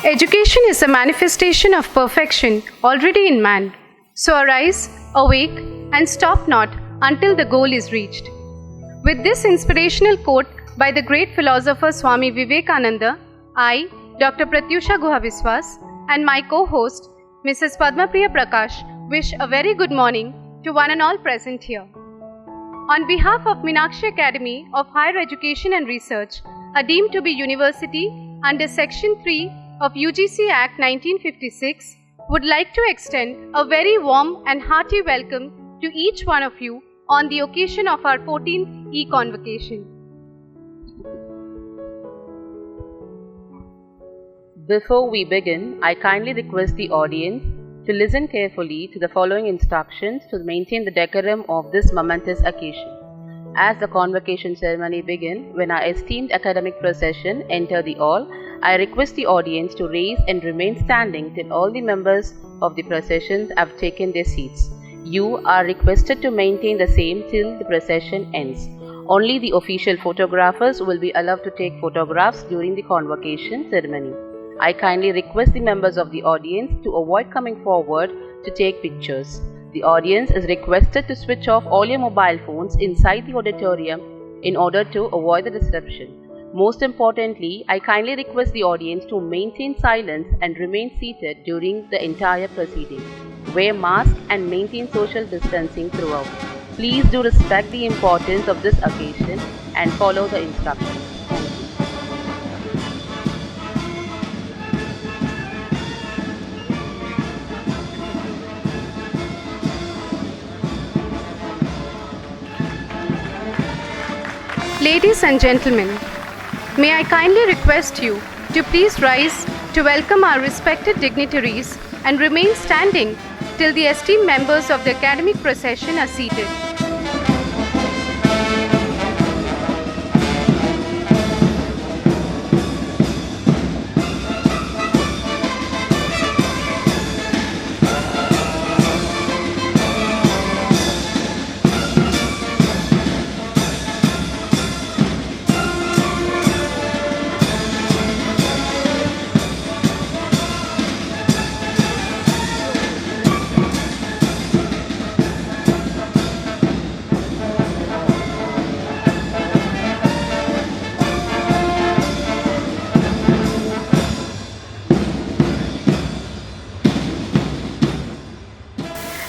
Education is a manifestation of perfection already in man. So arise, awake, and stop not until the goal is reached. With this inspirational quote by the great philosopher Swami Vivekananda, I, Dr. Pratyusha Guha-Viswas, and my co-host, Mrs. Padmapriya Prakash, wish a very good morning to one and all present here. On behalf of Meenakshi Academy of Higher Education and Research, a deemed to be university under Section 3 of UGC Act 1956, would like to extend a very warm and hearty welcome to each one of you on the occasion of our 14th e-Convocation. Before we begin, I kindly request the audience to listen carefully to the following instructions to maintain the decorum of this momentous occasion. As the convocation ceremony begins, when our esteemed academic procession enter the hall, I request the audience to raise and remain standing till all the members of the procession have taken their seats. You are requested to maintain the same till the procession ends. Only the official photographers will be allowed to take photographs during the convocation ceremony. I kindly request the members of the audience to avoid coming forward to take pictures. The audience is requested to switch off all your mobile phones inside the auditorium in order to avoid the disruption. Most importantly, I kindly request the audience to maintain silence and remain seated during the entire proceeding. Wear masks and maintain social distancing throughout. Please do respect the importance of this occasion and follow the instructions. Ladies and gentlemen, may I kindly request you to please rise to welcome our respected dignitaries and remain standing till the esteemed members of the academic procession are seated.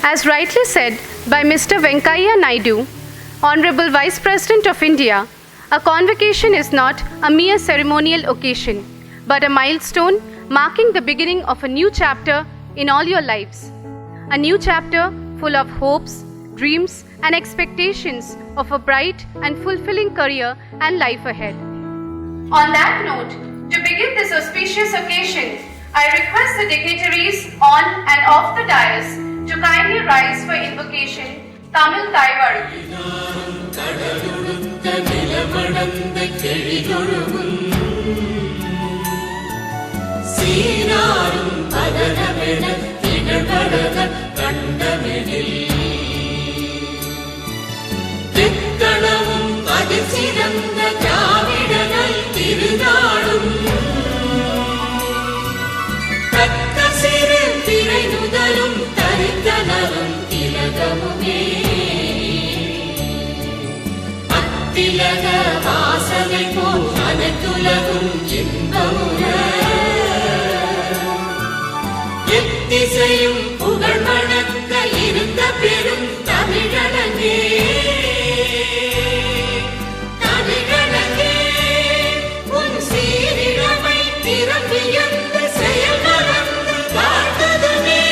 As rightly said by Mr. Venkaiah Naidu, Honorable Vice President of India, a convocation is not a mere ceremonial occasion, but a milestone marking the beginning of a new chapter in all your lives. A new chapter full of hopes, dreams, and expectations of a bright and fulfilling career and life ahead. On that note, to begin this auspicious occasion, I request the dignitaries on and off the dais to kindly rise for invocation, Tamil Taivaru. அத்திலக வாசனை போல் அனைத்துலகும் இன்பமுற எத்திசையும் புகழ் மணக்க இருந்த பெரும் தமிழனங்கே தமிழனங்கே உன் சீரிழமை திறம்பியந்த செயல் மறந்து வாழ்த்ததுமே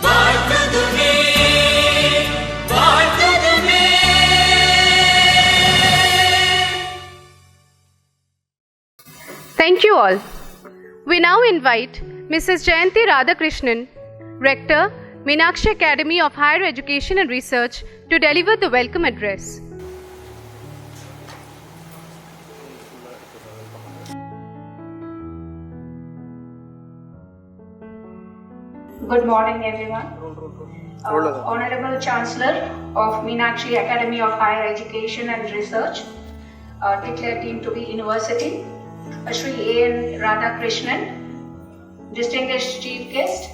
வாழ்த்ததுமே வாழ்த்ததுமே. Thank you all. We now invite Mrs. Jayanti Radhakrishnan, Rector, Meenakshi Academy of Higher Education and Research, to deliver the welcome address. Good morning, everyone. Honorable Chancellor of Meenakshi Academy of Higher Education and Research, declared deemed to be university, Shri A.N. Radhakrishnan, distinguished chief guest,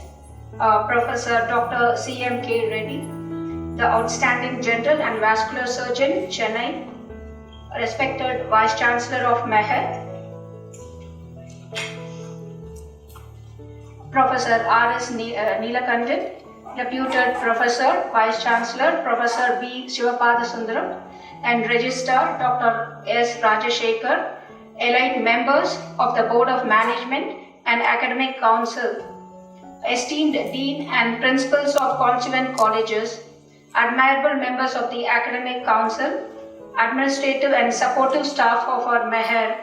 Professor Dr. C.M.K. Reddy, the outstanding general and vascular surgeon, Chennai, respected Vice Chancellor of Meher, Professor R.S. Neelakandan, Deputed Professor, Vice Chancellor, Professor B. Sivapathasundharam, and Registrar Dr. S. Rajashekar, allied members of the Board of Management and Academic Council, esteemed Dean and Principals of Constituent Colleges, admirable members of the Academic Council, administrative and supportive staff of our Meher,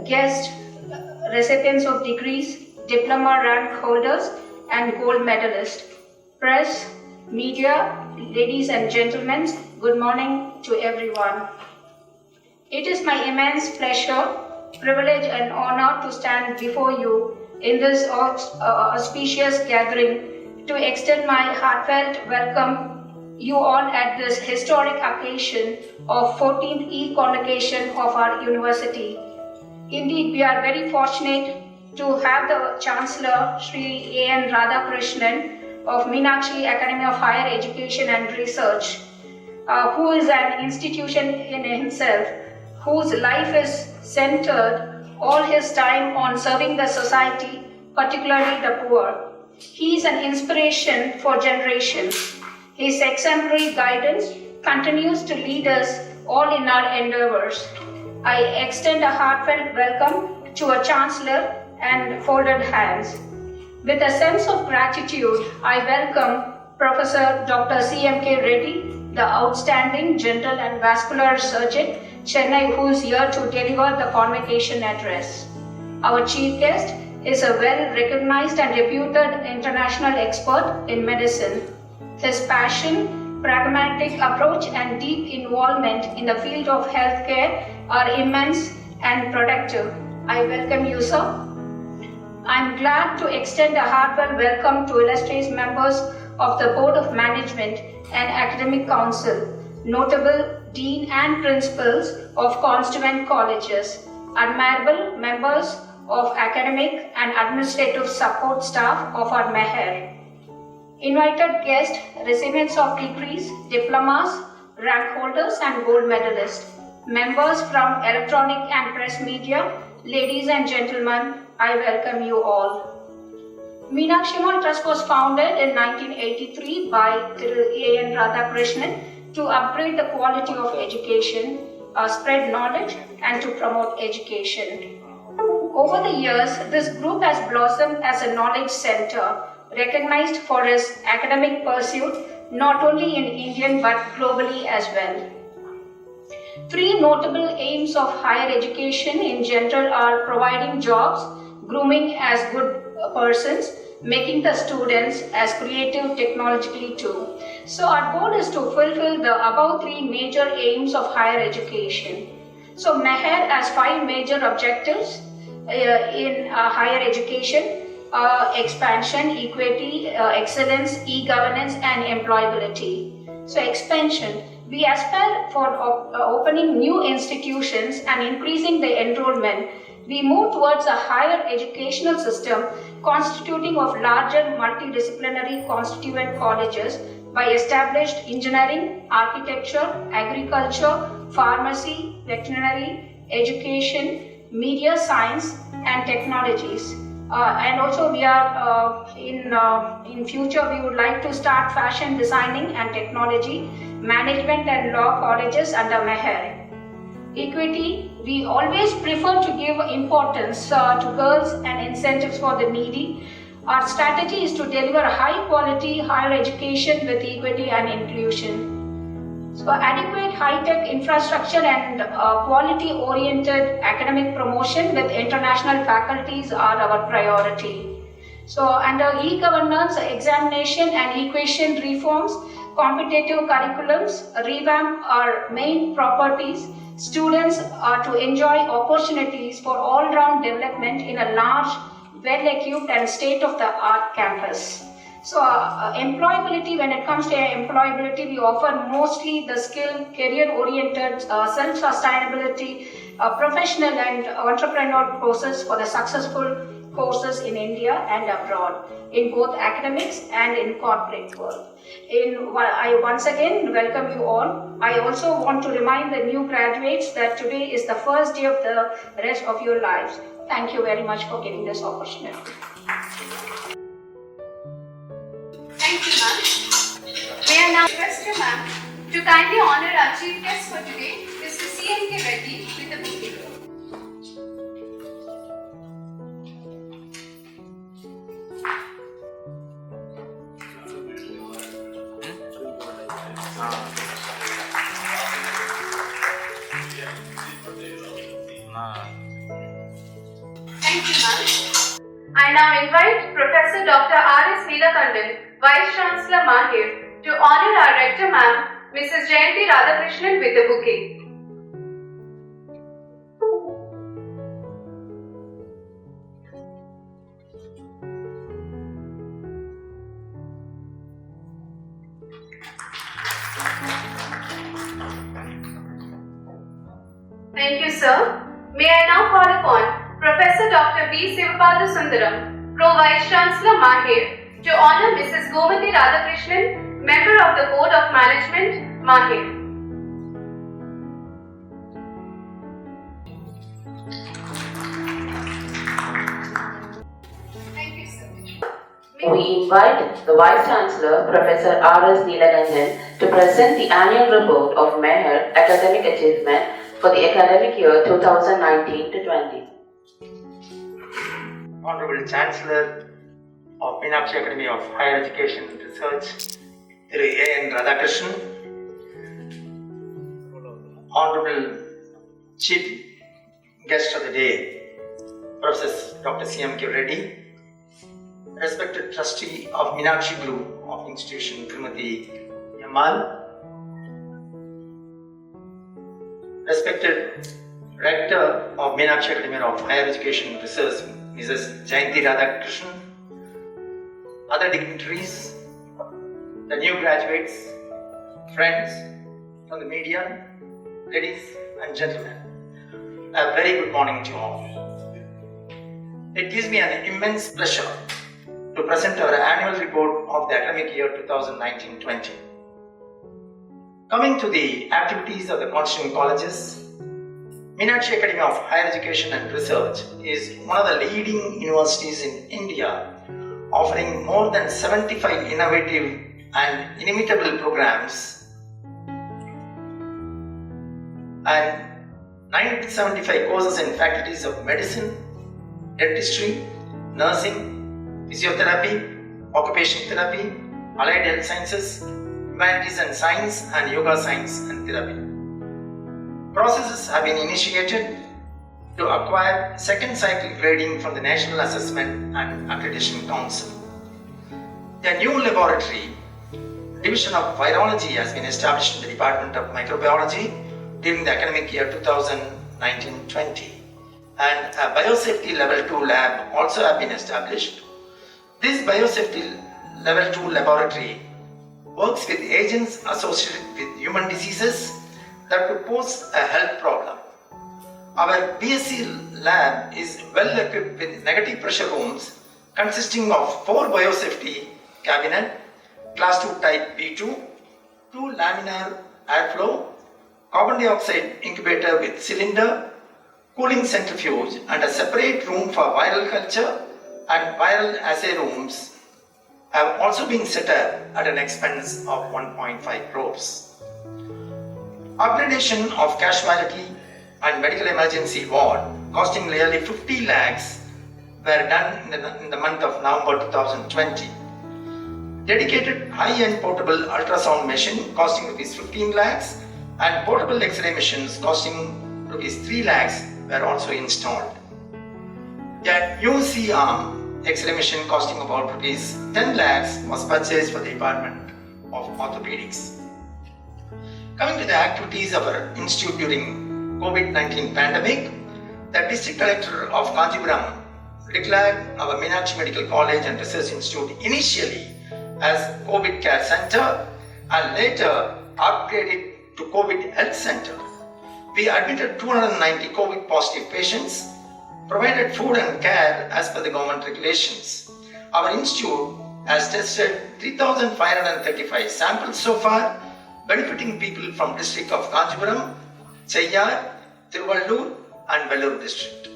guests, recipients of degrees, diploma rank holders and gold medalists, press, media, ladies and gentlemen, good morning to everyone. It is my immense pleasure, privilege and honor to stand before you in this auspicious gathering to extend my heartfelt welcome you all at this historic occasion of 14th e-Convocation of our university. Indeed, we are very fortunate to have the Chancellor, Shri A.N. Radhakrishnan of Meenakshi Academy of Higher Education and Research, who is an institution in himself, whose life is centered all his time on serving the society, particularly the poor. He is an inspiration for generations. His exemplary guidance continues to lead us all in our endeavors. I extend a heartfelt welcome to a Chancellor and folded hands. With a sense of gratitude, I welcome Professor Dr. C.M.K. Reddy, the outstanding general and vascular surgeon, Chennai, who is here to deliver the convocation address. Our chief guest is a well-recognized and reputed international expert in medicine. His passion, pragmatic approach, and deep involvement in the field of healthcare are immense and productive. I welcome you, sir. I am glad to extend a heartfelt welcome to illustrious members of the Board of Management and Academic Council, notable Dean and Principals of Constituent Colleges, admirable members of academic and administrative support staff of our Meher, invited guests, recipients of degrees, diplomas, rank holders and gold medalists, members from electronic and press media, ladies and gentlemen, I welcome you all. Meenakshi Trust was founded in 1983 by A.N. Radhakrishnan to upgrade the quality of education, spread knowledge and to promote education. Over the years, this group has blossomed as a knowledge center, recognized for its academic pursuit not only in Indian but globally as well. Three notable aims of higher education in general are providing jobs, grooming as good persons, making the students as creative technologically too. So our goal is to fulfill the above three major aims of higher education. So Meher has five major objectives in higher education: expansion, equity, excellence, e-governance and employability. So expansion, we aspire for opening new institutions and increasing the enrollment. We move towards a higher educational system constituting of larger multidisciplinary constituent colleges by established engineering, architecture, agriculture, pharmacy, veterinary, education, media science and technologies. And also we are in future we would like to start fashion designing and technology, management and law colleges under Meher. Equity, we always prefer to give importance to girls and incentives for the needy. Our strategy is to deliver high quality higher education with equity and inclusion. So adequate high-tech infrastructure and quality-oriented academic promotion with international faculties are our priority. So under e-governance, examination and equation reforms, competitive curriculums, revamp our main properties. Students are to enjoy opportunities for all-round development in a large, well-equipped and state-of-the-art campus. So employability, when it comes to employability, we offer mostly the skill, career-oriented, self-sustainability, professional and entrepreneurial courses for the successful courses in India and abroad, in both academics and in corporate world. I once again welcome you all. I also want to remind the new graduates that today is the first day of the rest of your lives. Thank you very much for giving this opportunity. Thank you, ma'am. May I now request you, ma'am, to kindly honor our chief guest for today, Mr. C.K. Reddy, with a bouquet. Thank you, ma'am. I now invite Professor Dr. R.S. Neelakandan, Vice Chancellor Mahir, to honor our Rector Ma'am, Mrs. Jayanti Radhakrishnan, with a bouquet. Thank you, sir. May I now call upon Professor Dr. B. Sivapathasundharam, Pro Vice Chancellor Mahir, to honor Mrs. Gomati Radhakrishnan, Member of the Board of Management, Mahir. Thank you, sir. We invite the Vice Chancellor, Professor R.S. Neelakandan, to present the annual report of Mahir Academic Achievement for the academic year 2019-20. Honorable Chancellor of Meenakshi Academy of Higher Education and Research, A.N. Radhakrishnan, Honorable Chief Guest of the Day, Professor Dr. C.M.K. Reddy, respected Trustee of Meenakshi Group of Institution, Srimati Yamal, respected Rector of Meenakshi Academy of Higher Education and Research, Mrs. Jayanti Radhakrishnan, other dignitaries, the new graduates, friends from the media, ladies and gentlemen, a very good morning to all. It gives me an immense pleasure to present our annual report of the academic year 2019-20. Coming to the activities of the constituent colleges, Meenakshi Academy of Higher Education and Research is one of the leading universities in India, offering more than 75 innovative and inimitable programs and 975 courses in faculties of medicine, dentistry, nursing, physiotherapy, occupational therapy, allied health sciences, humanities and science, and yoga science and therapy. Processes have been initiated to acquire second cycle grading from the National Assessment and Accreditation Council. A new laboratory, Division of Virology, has been established in the Department of Microbiology during the academic year 2019-20, and a Biosafety Level 2 lab also have been established. This Biosafety Level 2 laboratory works with agents associated with human diseases that could pose a health problem. Our BSc lab is well equipped with negative pressure rooms consisting of 4 biosafety cabinet, class 2 type B2, 2 laminar airflow, carbon dioxide incubator with cylinder, cooling centrifuge, and a separate room for viral culture and viral assay rooms have also been set up at an expense of 1.5 crores. Upgradation of casualty and medical emergency ward costing nearly 50 lakhs were done in the month of November 2020. Dedicated high-end portable ultrasound machine costing rupees 15 lakhs and portable X-ray machines costing rupees 3 lakhs were also installed. A new C-arm X-ray machine costing about rupees 10 lakhs was purchased for the Department of Orthopedics. Coming to the activities of our institute during COVID-19 pandemic, the District Collector of Kanchipuram declared our Meenakshi Medical College and Research Institute initially as COVID Care Center and later upgraded to COVID Health Center. We admitted 290 COVID positive patients, provided food and care as per the government regulations. Our institute has tested 3,535 samples so far, benefiting people from district of Kanchipuram, Cheyyar, Tiruvallur and Vellore district.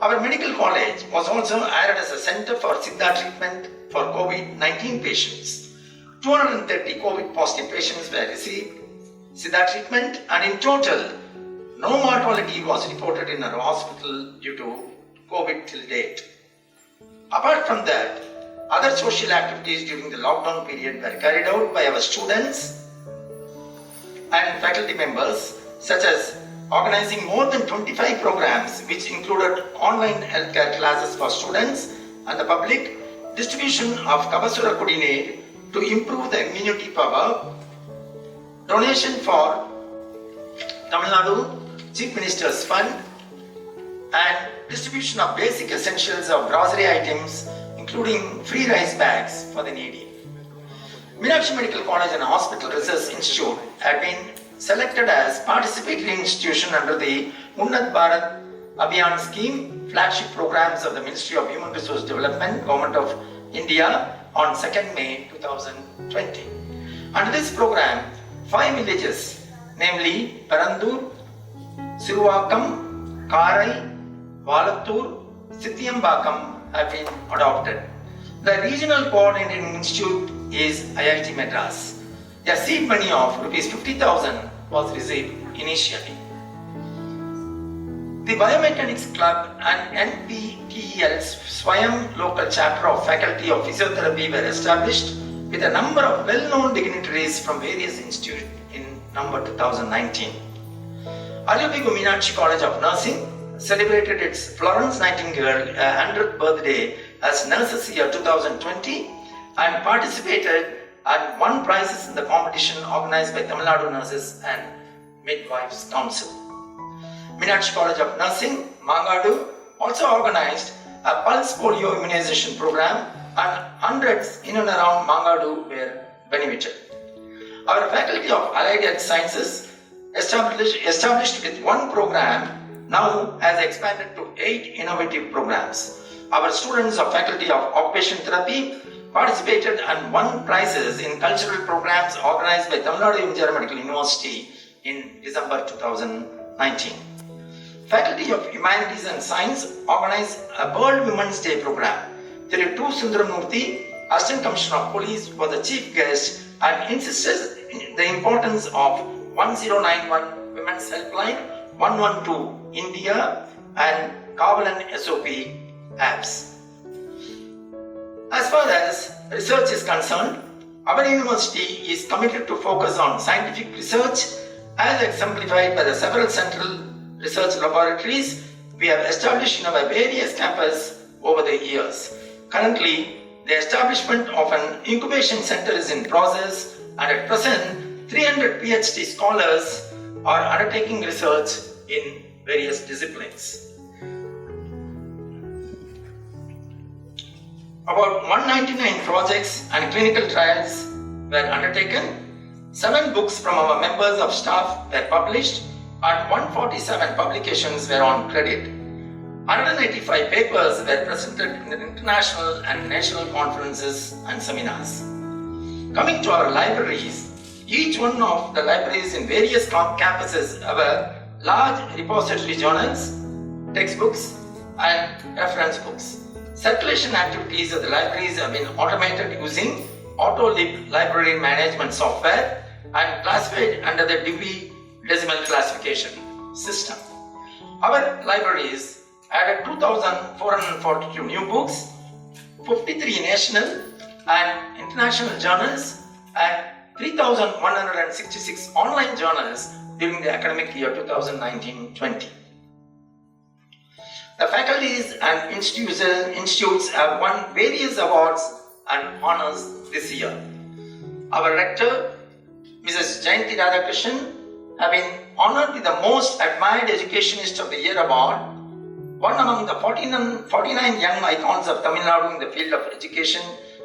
Our medical college was also added as a center for Siddha treatment for COVID-19 patients. 230 COVID positive patients were received Siddha treatment, and in total, no mortality was reported in our hospital due to COVID till date. Apart from that, other social activities during the lockdown period were carried out by our students and faculty members, such as organizing more than 25 programs which included online healthcare classes for students and the public, distribution of Kabasura Kudinade to improve the immunity power, donation for Tamil Nadu Chief Minister's Fund, and distribution of basic essentials of grocery items including free rice bags for the needy. Meenakshi Medical College and Hospital Research Institute had been selected as participatory institution under the Unnat Bharat Abhiyan scheme, flagship programs of the Ministry of Human Resource Development, Government of India on 2nd May 2020. Under this program, 5 villages, namely Parandur, Siruvakam, Karai, Valattur, Sithyambakam have been adopted. The regional coordinating institute is IIT Madras. A seed money of Rs 50,000 was received initially. The Biomechanics Club and NPTEL's Swayam local chapter of Faculty of Physiotherapy were established with a number of well-known dignitaries from various institutes in number 2019. Aliyabigu Meenakshi College of Nursing celebrated its Florence Nightingale 100th birthday as Nurses Year 2020 and participated and won prizes in the competition organized by Tamil Nadu Nurses and Midwives Council. Meenakshi College of Nursing, Mangadu, also organized a pulse polio immunization program, and hundreds in and around Mangadu were benefited. Our Faculty of Allied Health Sciences, established with one program, now has expanded to 8 innovative programs. Our students of Faculty of Occupational Therapy participated and won prizes in cultural programs organized by Tamil Nadu Engineering Medical University in December 2019. Faculty of Humanities and Science organized a World Women's Day program. Thiru Sundaramurthy, Assistant Commissioner of Police, was the chief guest and insisted the importance of 1091 Women's Helpline, 112 India and Kavalan SOP apps. As far as research is concerned, our university is committed to focus on scientific research as exemplified by the several central research laboratories we have established in our various campuses over the years. Currently, the establishment of an incubation center is in process, and at present, 300 PhD scholars are undertaking research in various disciplines. About 199 projects and clinical trials were undertaken, 7 books from our members of staff were published, and 147 publications were on credit. 185 papers were presented in the international and national conferences and seminars. Coming to our libraries, each one of the libraries in various campuses have large repository journals, textbooks, and reference books. Circulation activities of the libraries have been automated using AutoLib library management software and classified under the D.O.P decimal classification system. Our libraries added 2,442 new books, 53 national and international journals, and 3,166 online journals during the academic year 2019-20. The faculties and institutes have won various awards and honors this year. Our rector, Mrs. Jayanti Radhakrishnan, have been honored with the Most Admired Educationist of the Year award, one among the 49 young icons of Tamil Nadu in the field of education.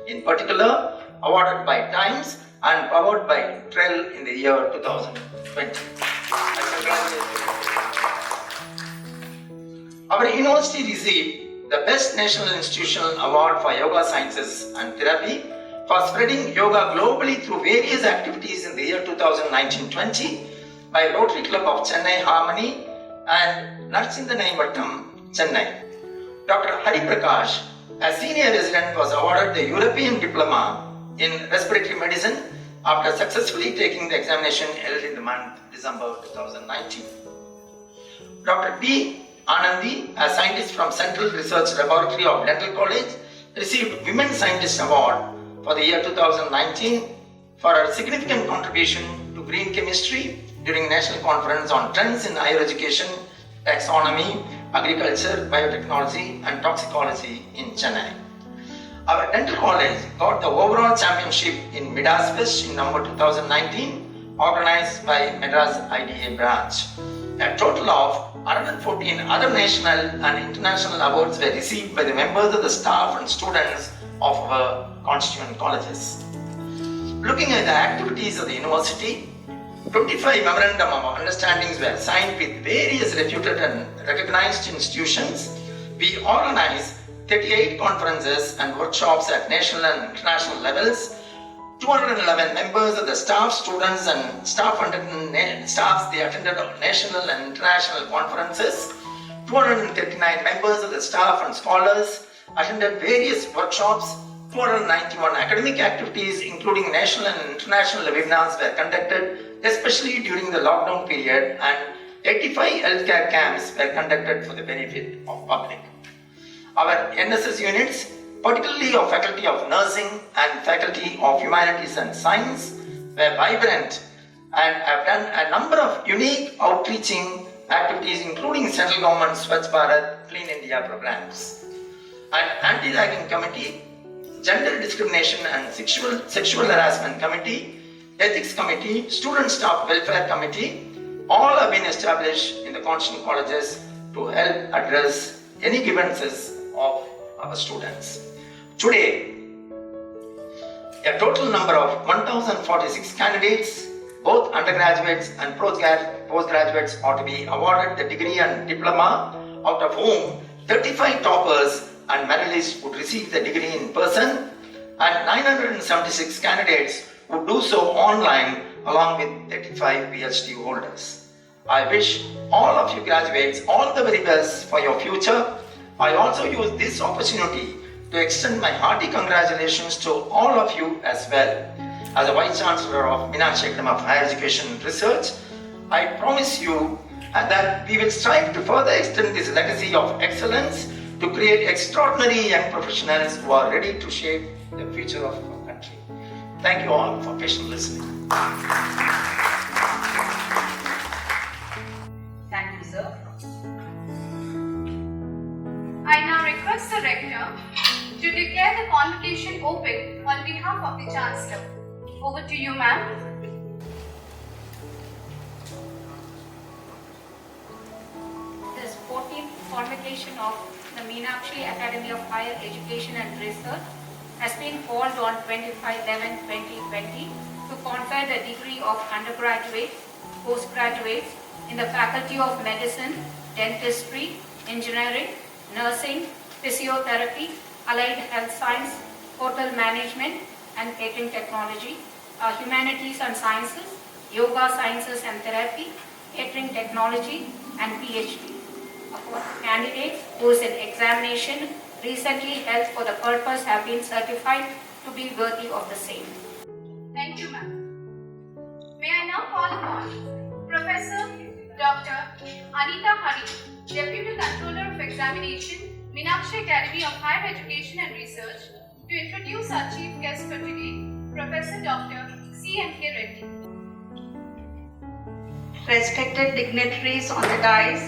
In particular, awarded by Times and powered by TREL in the year 2020. Our university received the Best National Institutional Award for Yoga Sciences and Therapy for spreading yoga globally through various activities in the year 2019-20 by Rotary Club of Chennai Harmony and Narsindanai Vattam, Chennai. Dr. Hari Prakash, as senior resident, was awarded the European Diploma in Respiratory Medicine after successfully taking the examination held in the month December 2019. Dr. B. Anandi, a scientist from Central Research Laboratory of Dental College, received Women Scientist Award for the year 2019 for her significant contribution to green chemistry during National Conference on Trends in Higher Education, Taxonomy, Agriculture, Biotechnology and Toxicology in Chennai. Our dental college got the overall championship in Midas Fest in November 2019, organized by Madras IDA branch. A total of 114 other national and international awards were received by the members of the staff and students of our constituent colleges. Looking at the activities of the university, 25 memorandum of understandings were signed with various reputed and recognized institutions. We organized 38 conferences and workshops at national and international levels. 211 members of the staff, students and staffs, they attended national and international conferences. 239 members of the staff and scholars attended various workshops. 291 academic activities including national and international webinars were conducted, especially during the lockdown period, and 85 healthcare camps were conducted for the benefit of public. Our NSS units, particularly of Faculty of Nursing and Faculty of Humanities and Science, were vibrant and have done a number of unique outreaching activities including Central Government Swachh Bharat Clean India programs. An Anti-Ragging Committee, Gender Discrimination and Sexual Harassment Committee, Ethics Committee, Student Staff Welfare Committee, all have been established in the constituent colleges to help address any grievances of our students. Today, a total number of 1,046 candidates, both undergraduates and postgraduates, are to be awarded the degree and diploma, out of whom 35 toppers and medalists would receive the degree in person, and 976 candidates would do so online along with 35 PhD holders. I wish all of you graduates all the very best for your future. I also use this opportunity to extend my hearty congratulations to all of you as well. As a Vice Chancellor of Meenakshi Academy of Higher Education and Research, I promise you that we will strive to further extend this legacy of excellence to create extraordinary young professionals who are ready to shape the future of our country. Thank you all for patient listening. Thank you, sir. I now request the Rector to declare the convocation open on behalf of the Chancellor. Over to you, ma'am. This 14th convocation of the Meenakshi Academy of Higher Education and Research has been called on 25/11/2020 to confer the degree of undergraduate, postgraduates in the Faculty of Medicine, Dentistry, Engineering, Nursing, Physiotherapy, Allied Health Science, Hotel Management and Catering Technology, Humanities and Sciences, Yoga Sciences and Therapy, Catering Technology and PhD. Candidates whose examination recently held for the purpose have been certified to be worthy of the same. Thank you, ma'am. May I now call upon Professor Dr. Anita Hari, Deputy Controller of Examination, Meenakshi Academy of Higher Education and Research, to introduce our chief guest for today, Professor Dr. C.M.K. Reddy. Respected dignitaries on the dais,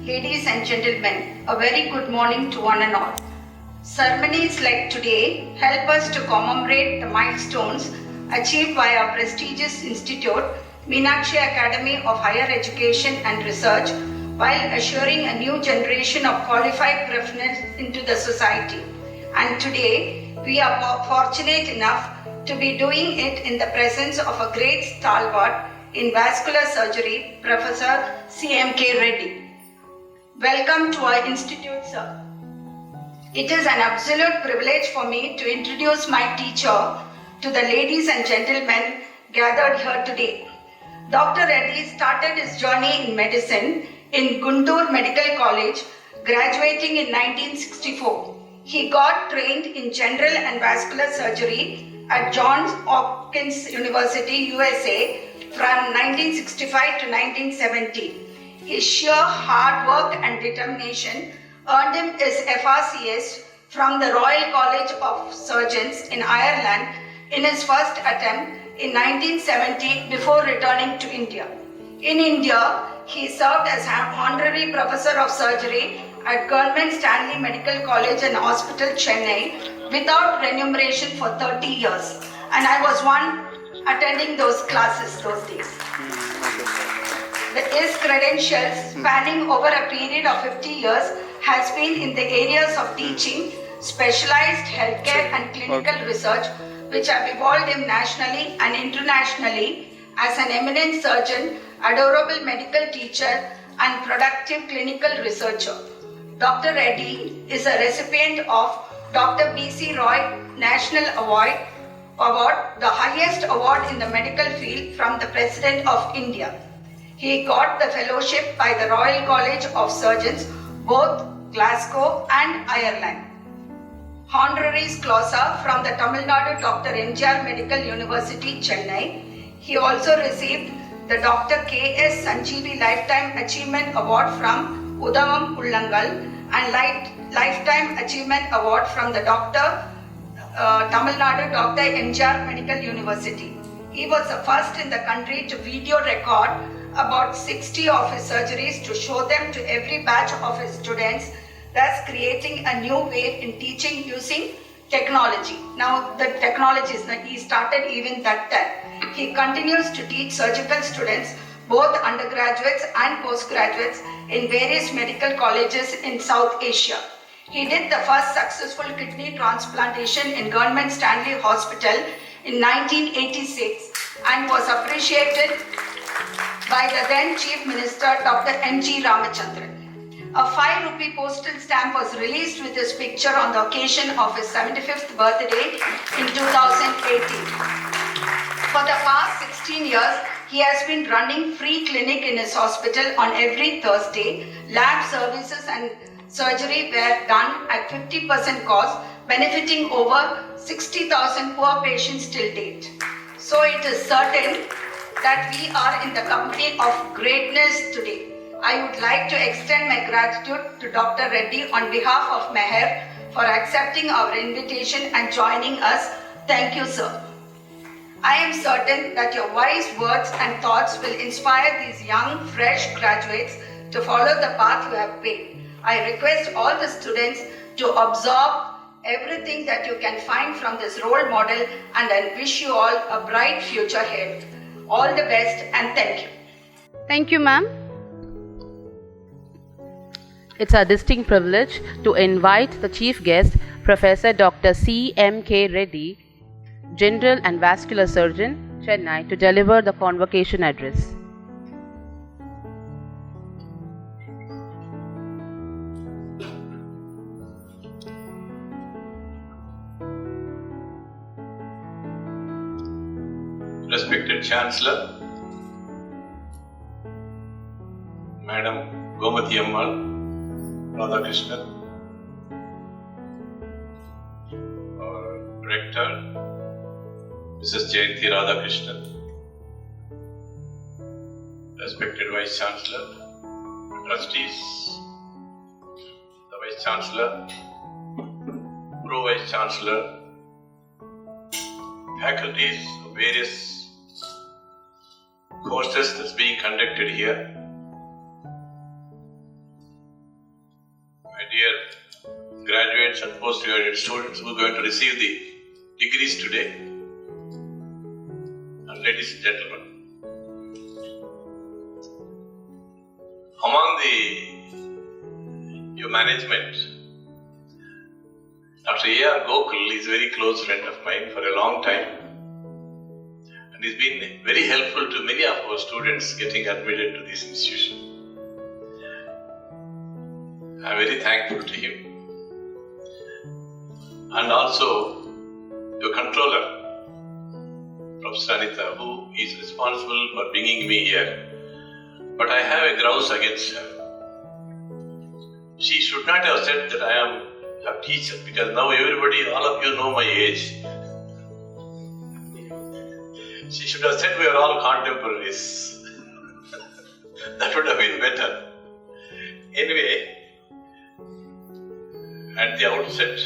ladies and gentlemen, a very good morning to one and all. Ceremonies like today help us to commemorate the milestones achieved by our prestigious institute, Meenakshi Academy of Higher Education and Research, while assuring a new generation of qualified professionals into the society. And today, we are fortunate enough to be doing it in the presence of a great stalwart in vascular surgery, Professor C.M.K. Reddy. Welcome to our institute, sir. It is an absolute privilege for me to introduce my teacher to the ladies and gentlemen gathered here today. Dr. Reddy started his journey in medicine in Guntur Medical College, graduating in 1964. He got trained in general and vascular surgery at Johns Hopkins University, USA from 1965 to 1970. His sheer hard work and determination earned him his FRCS from the Royal College of Surgeons in Ireland in his first attempt in 1970 before returning to India. In India, he served as honorary professor of surgery at Government Stanley Medical College and Hospital, Chennai, without remuneration for 30 years. And I was one attending those classes those days. His credentials, spanning over a period of 50 years, has been in the areas of teaching, specialized healthcare and clinical research, which have evolved him nationally and internationally as an eminent surgeon, adorable medical teacher, and productive clinical researcher. Dr. Reddy is a recipient of Dr. B.C. Roy National Award, the highest award in the medical field from the President of India. He got the fellowship by the Royal College of Surgeons, both Glasgow and Ireland. Honoris Clausa from the Tamil Nadu Dr. NGR Medical University, Chennai. He also received the Dr. K.S. Sanjeevi Lifetime Achievement Award from Udavam Ullangal and Lifetime Achievement Award from the Tamil Nadu Dr. NGR Medical University. He was the first in the country to video record about 60 of his surgeries to show them to every batch of his students, thus creating a new wave in teaching using technology. Now the technology he started even that time. He continues to teach surgical students, both undergraduates and postgraduates, in various medical colleges in South Asia. He did the first successful kidney transplantation in Government Stanley Hospital in 1986 and was appreciated by the then Chief Minister Dr. M.G. Ramachandran. A 5 rupee postal stamp was released with his picture on the occasion of his 75th birthday in 2018. For the past 16 years, he has been running free clinic in his hospital on every Thursday. Lab services and surgery were done at 50% cost, benefiting over 60,000 poor patients till date. So it is certain that we are in the company of greatness today. I would like to extend my gratitude to Dr. Reddy on behalf of Meher for accepting our invitation and joining us. Thank you, sir. I am certain that your wise words and thoughts will inspire these young, fresh graduates to follow the path you have paved. I request all the students to absorb everything that you can find from this role model, and I wish you all a bright future ahead. All the best and thank you. Thank you, ma'am. It's our distinct privilege to invite the chief guest, Professor Dr. C.M.K. Reddy, General and Vascular Surgeon, Chennai, to deliver the convocation address. Respected Chancellor, Madam Gomati Ammal Radhakrishnan, our Rector, Mrs. Jayanti Radhakrishnan, respected Vice Chancellor, Trustees, the Vice Chancellor, Pro Vice Chancellor, faculties of various courses that's being conducted here. My dear graduates and postgraduate students who are going to receive the degrees today, and ladies and gentlemen, among your management, Dr. A.R. Gokul is a very close friend of mine for a long time. and he's been very helpful to many of our students getting admitted to this institution. I'm very thankful to him. And also your controller, Professor Anita, who is responsible for bringing me here. But I have a grouse against her. She should not have said that I am a teacher, because now everybody, all of you know my age. She should have said we are all contemporaries. That would have been better. Anyway, at the outset,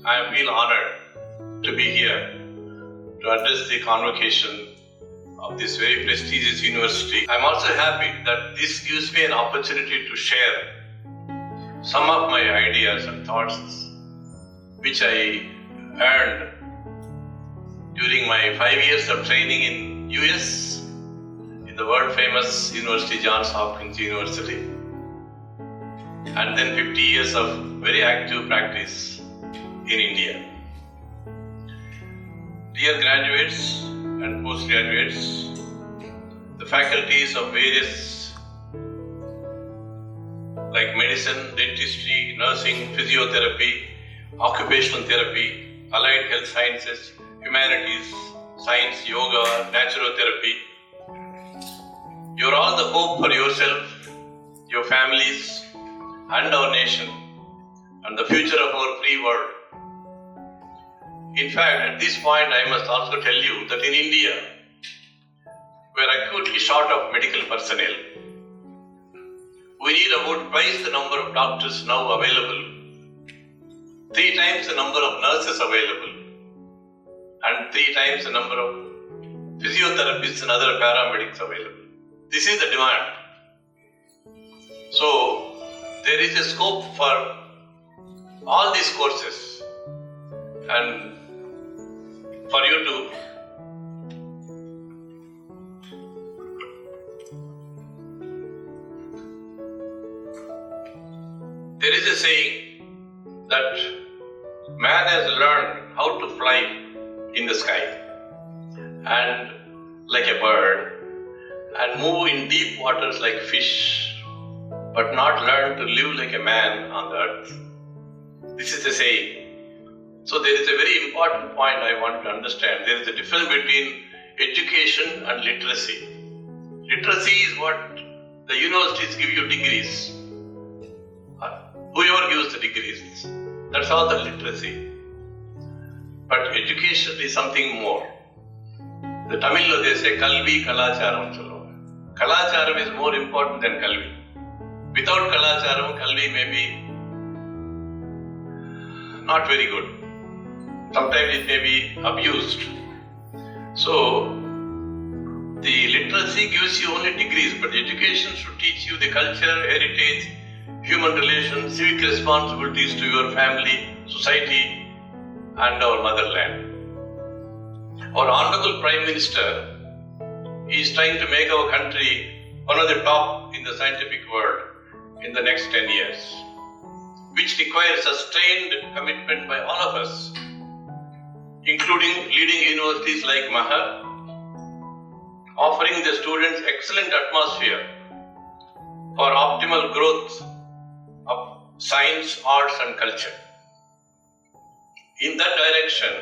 I feel honored to be here to address the convocation of this very prestigious university. I'm also happy that this gives me an opportunity to share some of my ideas and thoughts which I earned during my 5 years of training in US, in the world famous University, Johns Hopkins University, and then 50 years of very active practice in India. Dear graduates and postgraduates, the faculties of various like medicine, dentistry, nursing, physiotherapy, occupational therapy, allied health sciences, humanities, science, yoga, naturotherapy. You're all the hope for yourself, your families, and our nation, and the future of our free world. In fact, at this point, I must also tell you that in India, we are acutely short of medical personnel. We need about twice the number of doctors now available, 3 times the number of nurses available, and 3 times the number of physiotherapists and other paramedics available. This is the demand. So, there is a scope for all these courses, and for you to there is a saying that man has learned how to fly in the sky and like a bird and move in deep waters like fish, but not learn to live like a man on the earth. This is the saying. So there is a very important point I want to understand. There is a difference between education and literacy. Literacy is what the universities give you degrees. Whoever gives the degrees, that's all the literacy. But education is something more. The Tamil they say Kalvi Kalacharam Solluvaanga. Kalacharam is more important than Kalvi. Without Kalacharam, Kalvi may be not very good. Sometimes it may be abused. So, the literacy gives you only degrees, but education should teach you the culture, heritage, human relations, civic responsibilities to your family, society, and our motherland. Our Honorable Prime Minister is trying to make our country one of the top in the scientific world in the next 10 years, which requires sustained commitment by all of us, including leading universities like Maha, offering the students excellent atmosphere for optimal growth of science, arts and culture. In that direction,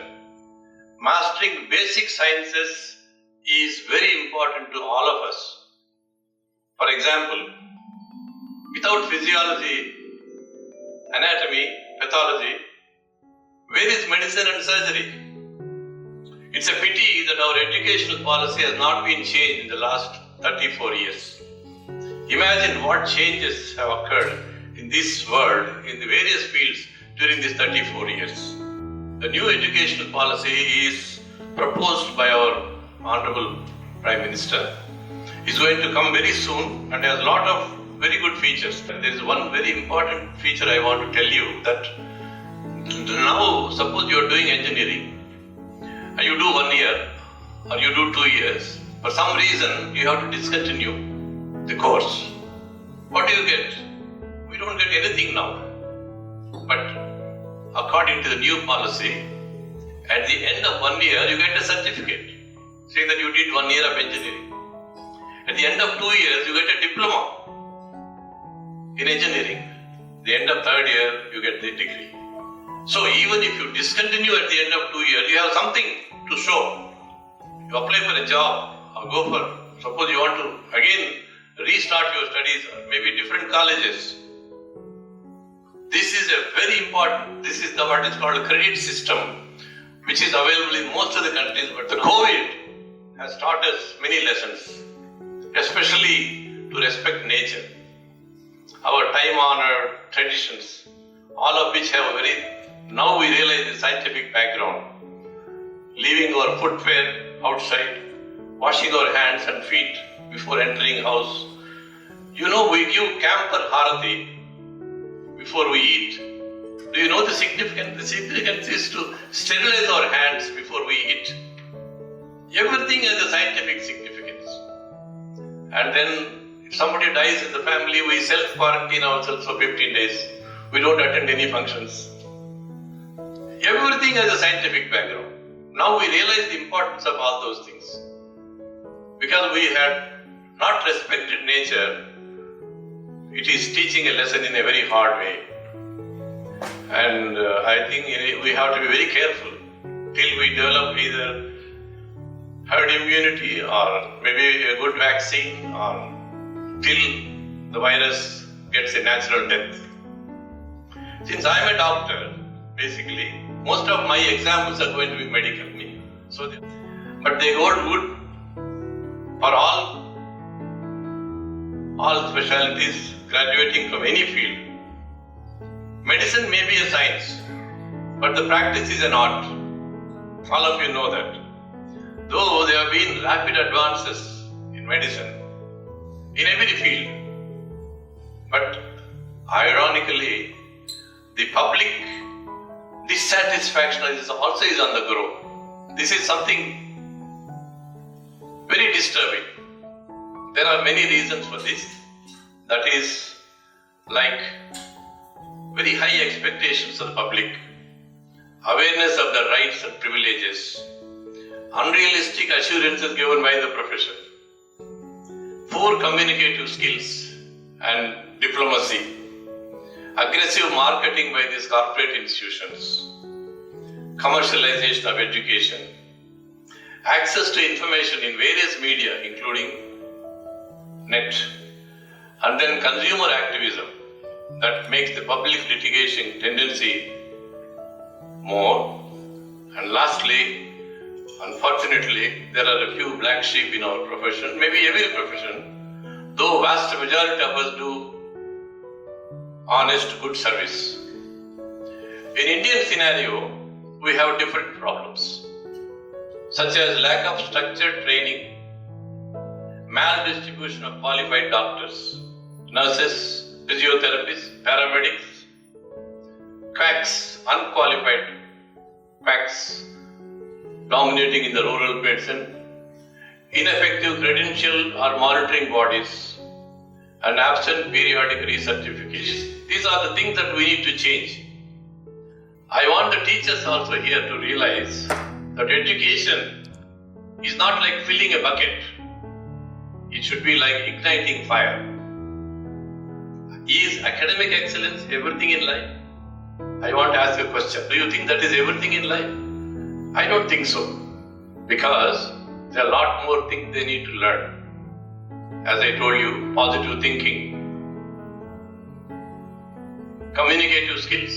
mastering basic sciences is very important to all of us. For example, without physiology, anatomy, pathology, where is medicine and surgery? It's a pity that our educational policy has not been changed in the last 34 years. Imagine what changes have occurred in this world, in the various fields during these 34 years. The new educational policy is proposed by our Honorable Prime Minister. It's going to come very soon and has a lot of very good features. There is one very important feature I want to tell you, that now suppose you are doing engineering and you do 1 year or you do 2 years. For some reason you have to discontinue the course. What do you get? We don't get anything now. But according to the new policy, at the end of 1 year you get a certificate. saying that you did 1 year of engineering. At the end of 2 years, you get a diploma in engineering. At the end of 3rd year, you get the degree. So even if you discontinue at the end of 2 years, you have something to show. You apply for a job or go for, suppose you want to again restart your studies or maybe different colleges. This is a very important, this is what is called a credit system, which is available in most of the countries, but the COVID has taught us many lessons, especially to respect nature, our time-honored traditions, all of which have a very, now we realize the scientific background, leaving our footwear outside, washing our hands and feet before entering house. You know, we give camper harati before we eat. Do you know the significance? The significance is to sterilize our hands before we eat. Everything has a scientific significance. And then if somebody dies in the family, we self-quarantine ourselves for 15 days. We don't attend any functions. Everything has a scientific background. Now we realize the importance of all those things. Because we had not respected nature, it is teaching a lesson in a very hard way. And I think we have to be very careful till we develop either herd immunity or maybe a good vaccine or till the virus gets a natural death. Since I am a doctor, basically, most of my examples are going to be medical. But they got good for all specialties graduating from any field. Medicine may be a science, but the practice is an art. All of you know that. Though there have been rapid advances in medicine, in every field, but ironically, the public dissatisfaction also is on the grow. This is something very disturbing. There are many reasons for this. That is like very high expectations of the public, awareness of the rights and privileges, unrealistic assurances given by the profession, poor communicative skills and diplomacy, aggressive marketing by these corporate institutions, commercialization of education, access to information in various media including net, and then consumer activism that makes the public litigation tendency more. And lastly, unfortunately, there are a few black sheep in our profession, maybe every profession, though vast majority of us do honest, good service. In Indian scenario, we have different problems, such as lack of structured training, maldistribution of qualified doctors, nurses, physiotherapists, paramedics, quacks, unqualified quacks dominating in the rural medicine, ineffective credential or monitoring bodies, and absent periodic recertification. These are the things that we need to change. I want the teachers also here to realize that education is not like filling a bucket. It should be like igniting fire. Is academic excellence everything in life? I want to ask a question. Do you think that is everything in life? I don't think so. Because there are a lot more things they need to learn. As I told you, positive thinking, communicative skills,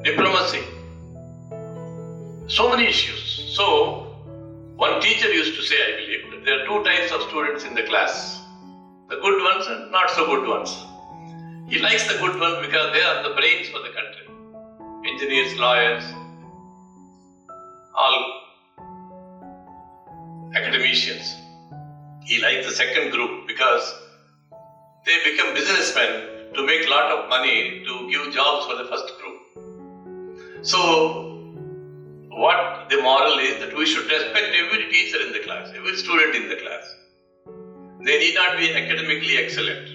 diplomacy, so many issues. So, one teacher used to say, I believe, that there are two types of students in the class, the good ones and not so good ones. He likes the good ones because they are the brains for the country. Engineers, lawyers, all academicians. He likes the second group because they become businessmen to make a lot of money to give jobs for the first group. So, what the moral is that we should respect every teacher in the class, every student in the class. They need not be academically excellent,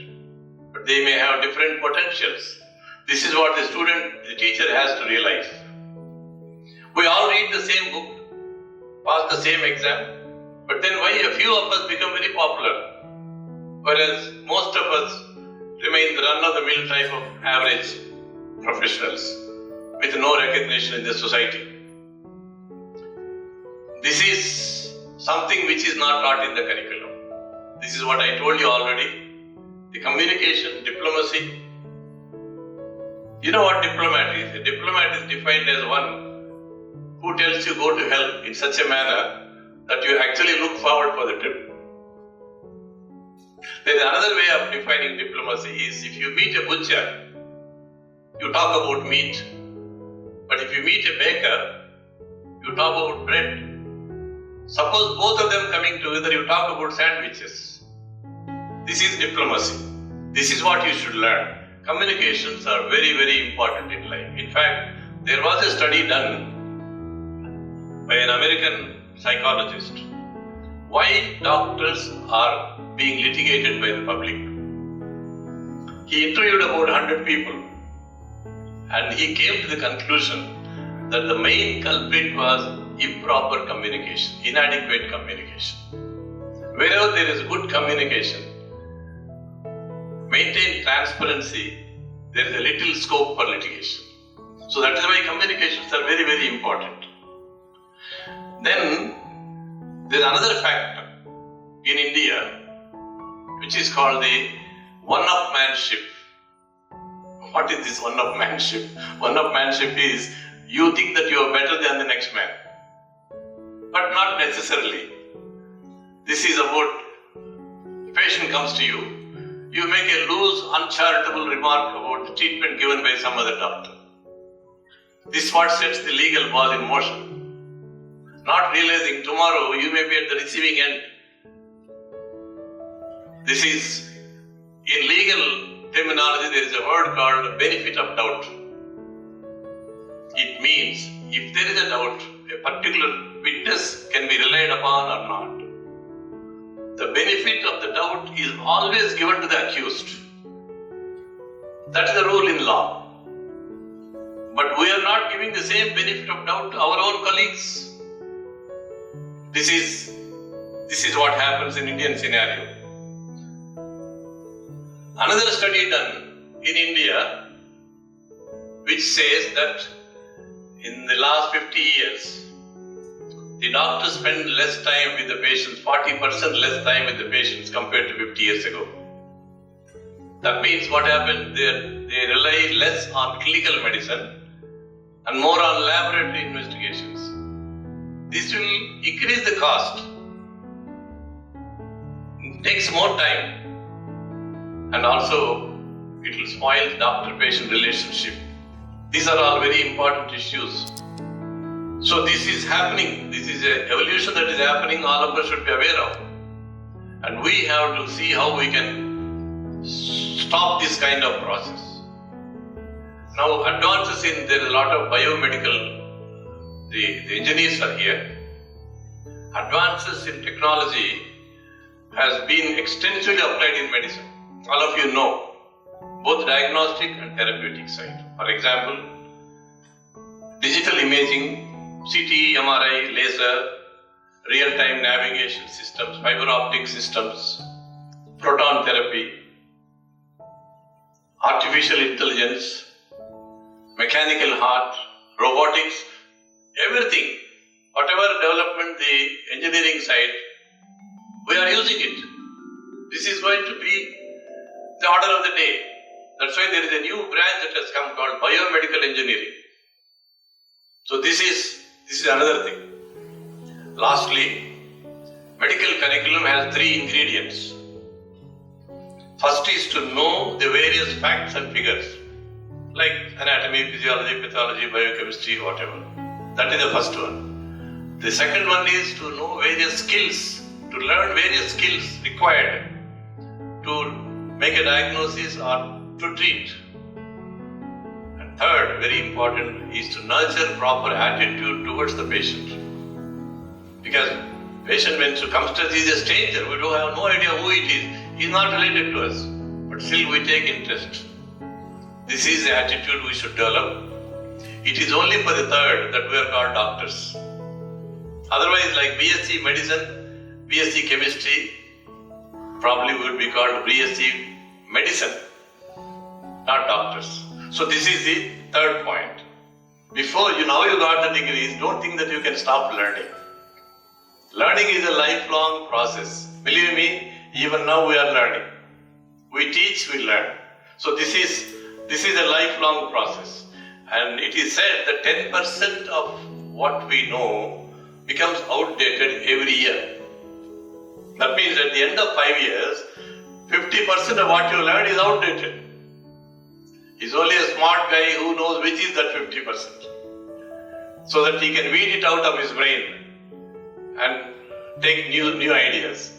but they may have different potentials. This is what the teacher has to realize. We all read the same book. pass the same exam, but then why a few of us become very popular, whereas most of us remain the run-of-the-mill type of average professionals with no recognition in the society. This is something which is not taught in the curriculum. This is what I told you already. The communication, diplomacy. You know what diplomat is? A diplomat is defined as one who tells you go to help in such a manner that you actually look forward for the trip. There is another way of defining diplomacy is if you meet a butcher, you talk about meat. But if you meet a baker, you talk about bread. Suppose both of them coming together, you talk about sandwiches. This is diplomacy. This is what you should learn. Communications are very, very important in life. In fact, there was a study done by an American psychologist. Why doctors are being litigated by the public. He interviewed about 100 people and he came to the conclusion that the main culprit was improper communication, inadequate communication. Wherever there is good communication, maintain transparency, there is a little scope for litigation. So that is why communications are very, very important. Then there is another factor in India which is called the one-upmanship. What is this one-upmanship? One-upmanship is you think that you are better than the next man. But not necessarily. This is about the patient comes to you. You make a loose, uncharitable remark about the treatment given by some other doctor. This is what sets the legal ball in motion. Not realizing tomorrow you may be at the receiving end. This is, in legal terminology, there is a word called benefit of doubt. It means if there is a doubt, a particular witness can be relied upon or not. The benefit of the doubt is always given to the accused. That is the rule in law. But we are not giving the same benefit of doubt to our own colleagues. This is what happens in Indian scenario. Another study done in India which says that in the last 50 years, the doctors spend less time with the patients, 40% less time with the patients compared to 50 years ago. That means what happened, they rely less on clinical medicine and more on laboratory investigations. This will increase the cost. It takes more time. And also, it will spoil the doctor-patient relationship. These are all very important issues. So this is happening. This is an evolution that is happening. All of us should be aware of. And we have to see how we can stop this kind of process. Now, advances in, there is a lot of biomedical, the engineers are here. Advances in technology has been extensively applied in medicine. All of you know, both diagnostic and therapeutic side. For example, digital imaging, CT, MRI, laser, real-time navigation systems, fiber optic systems, proton therapy, artificial intelligence, mechanical heart, robotics, everything, whatever development the engineering side, we are using it. This is going to be the order of the day. That's why there is a new branch that has come called biomedical engineering. So this is another thing. Lastly, medical curriculum has 3 ingredients. First is to know the various facts and figures, like anatomy, physiology, pathology, biochemistry, whatever. That is the first one. The second one is to know various skills, to learn various skills required to make a diagnosis or to treat. And third, very important, is to nurture proper attitude towards the patient. Because patient when he comes to us, he is a stranger, we don't have no idea who it is. He is not related to us, but still we take interest. This is the attitude we should develop. It is only for the third that we are called doctors. Otherwise, like BSc Medicine, BSc Chemistry, probably would be called BSc Medicine, not doctors. So this is the third point. Before you got the degrees, don't think that you can stop learning. Learning is a lifelong process. Believe me, even now we are learning. We teach, we learn. So this is a lifelong process. And it is said that 10% of what we know becomes outdated every year. That means at the end of 5 years, 50% of what you learn is outdated. He's only a smart guy who knows which is that 50%. So that he can weed it out of his brain and take new ideas.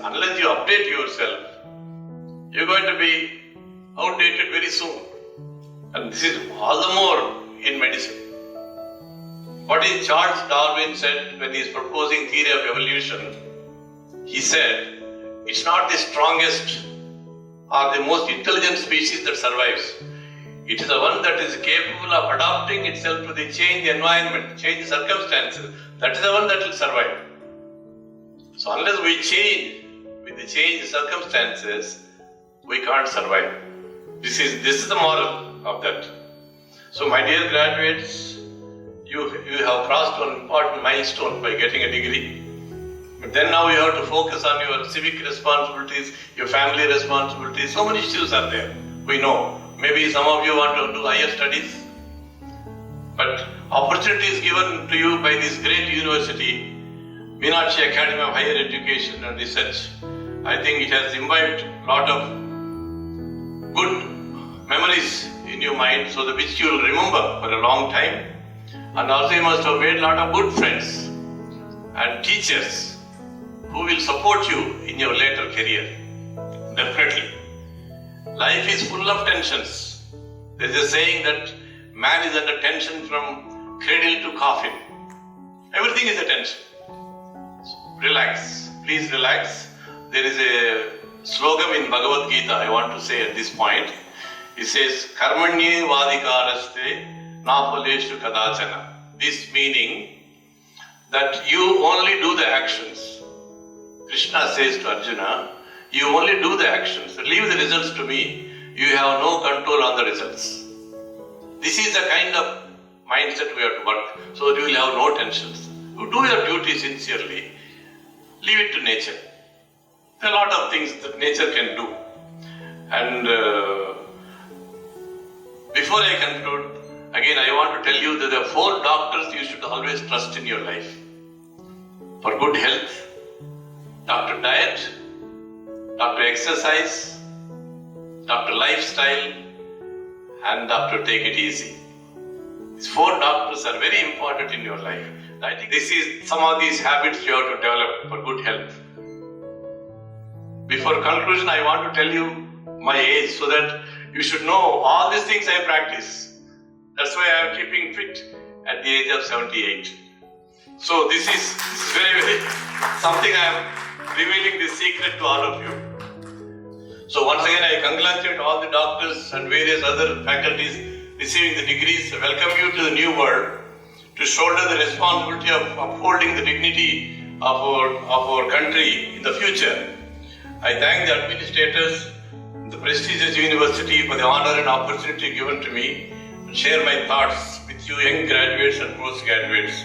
Unless you update yourself, you're going to be outdated very soon. And this is all the more in medicine. What is Charles Darwin said when he is proposing theory of evolution? He said, it's not the strongest or the most intelligent species that survives. It is the one that is capable of adapting itself to the changed environment, changed circumstances. That is the one that will survive. So unless we change with the changed circumstances, we can't survive. This is the moral of that. So my dear graduates, you have crossed one important milestone by getting a degree. But then now you have to focus on your civic responsibilities, your family responsibilities. So many issues are there. We know. Maybe some of you want to do higher studies. But opportunity is given to you by this great university, Meenakshi Academy of Higher Education and Research. I think it has imbibed a lot of good memories in your mind, so that which you will remember for a long time. And also you must have made a lot of good friends and teachers who will support you in your later career. Definitely. Life is full of tensions. There is a saying that man is under tension from cradle to coffin. Everything is a tension. So relax. Please relax. There is a slogan in Bhagavad Gita I want to say at this point. It says, Karmanye vadikaraste napaleshu kadachana. This meaning that you only do the actions. Krishna says to Arjuna, you only do the actions. Leave the results to me. You have no control on the results. This is the kind of mindset we have to work, so that you will have no tensions. You do your duty sincerely. Leave it to nature. There are a lot of things that nature can do. And before I conclude, again I want to tell you that there are 4 doctors you should always trust in your life. For good health, Dr. Diet, Dr. Exercise, Dr. Lifestyle, and Dr. Take It Easy. These 4 doctors are very important in your life. I think this is some of these habits you have to develop for good health. Before conclusion, I want to tell you my age so that you should know all these things I practice. That's why I am keeping fit at the age of 78. So this is very, very something I am revealing this secret to all of you. So once again, I congratulate all the doctors and various other faculties receiving the degrees. I welcome you to the new world, to shoulder the responsibility of upholding the dignity of our country in the future. I thank the administrators, the prestigious university for the honor and opportunity given to me to share my thoughts with you young graduates and postgraduates.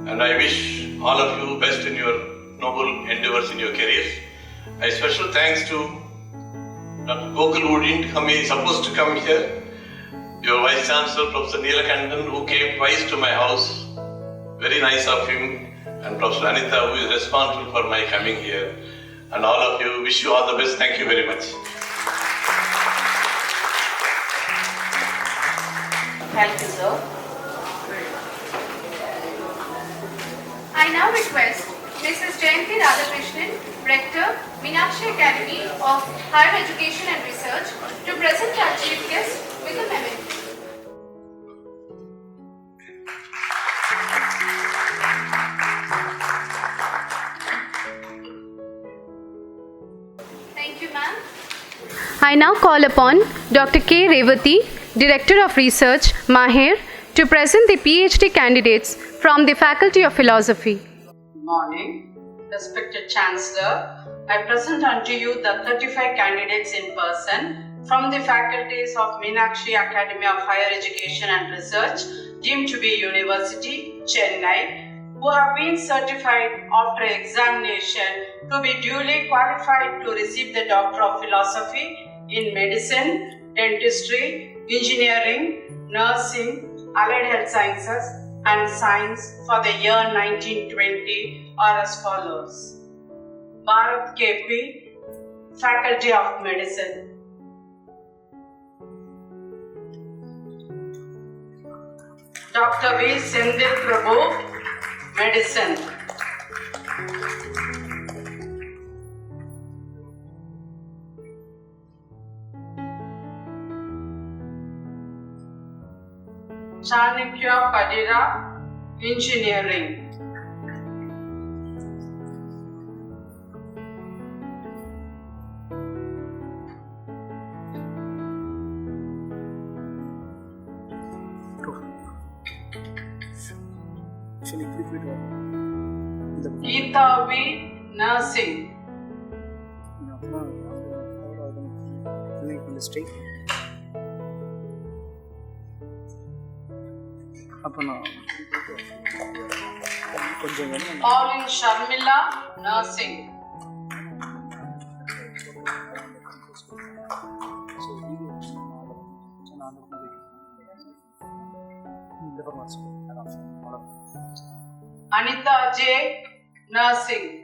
And I wish all of you best in your noble endeavors in your careers. A special thanks to Dr. Gokul, who didn't come, he is supposed to come here. Your Vice Chancellor, Professor Neelakandan, who came twice to my house. Very nice of him. And Professor Anita, who is responsible for my coming here. And all of you, wish you all the best. Thank you very much. Thank you, sir. I now request Mrs. Jayanti Radhakrishnan, Rector, Meenakshi Academy of Higher Education and Research, to present our Chief Guest with a memento. Thank you, ma'am. I now call upon Dr. K. Revati, Director of Research, Mahir, to present the PhD candidates from the Faculty of Philosophy. morning. Respected Chancellor, I present unto you the 35 candidates in person from the faculties of Meenakshi Academy of Higher Education and Research, deemed to be University, Chennai, who have been certified after examination to be duly qualified to receive the Doctor of Philosophy in Medicine, Dentistry, Engineering, Nursing, Allied Health Sciences and Science for the year 1920 are as follows. Bharat K.P., Faculty of Medicine. Dr. V. Sendil Prabhu, Medicine. Chanakya Padira, Engineering. Geeta V. Nursing. Pauline Sharmila, Nursing. Anita J. Nursing.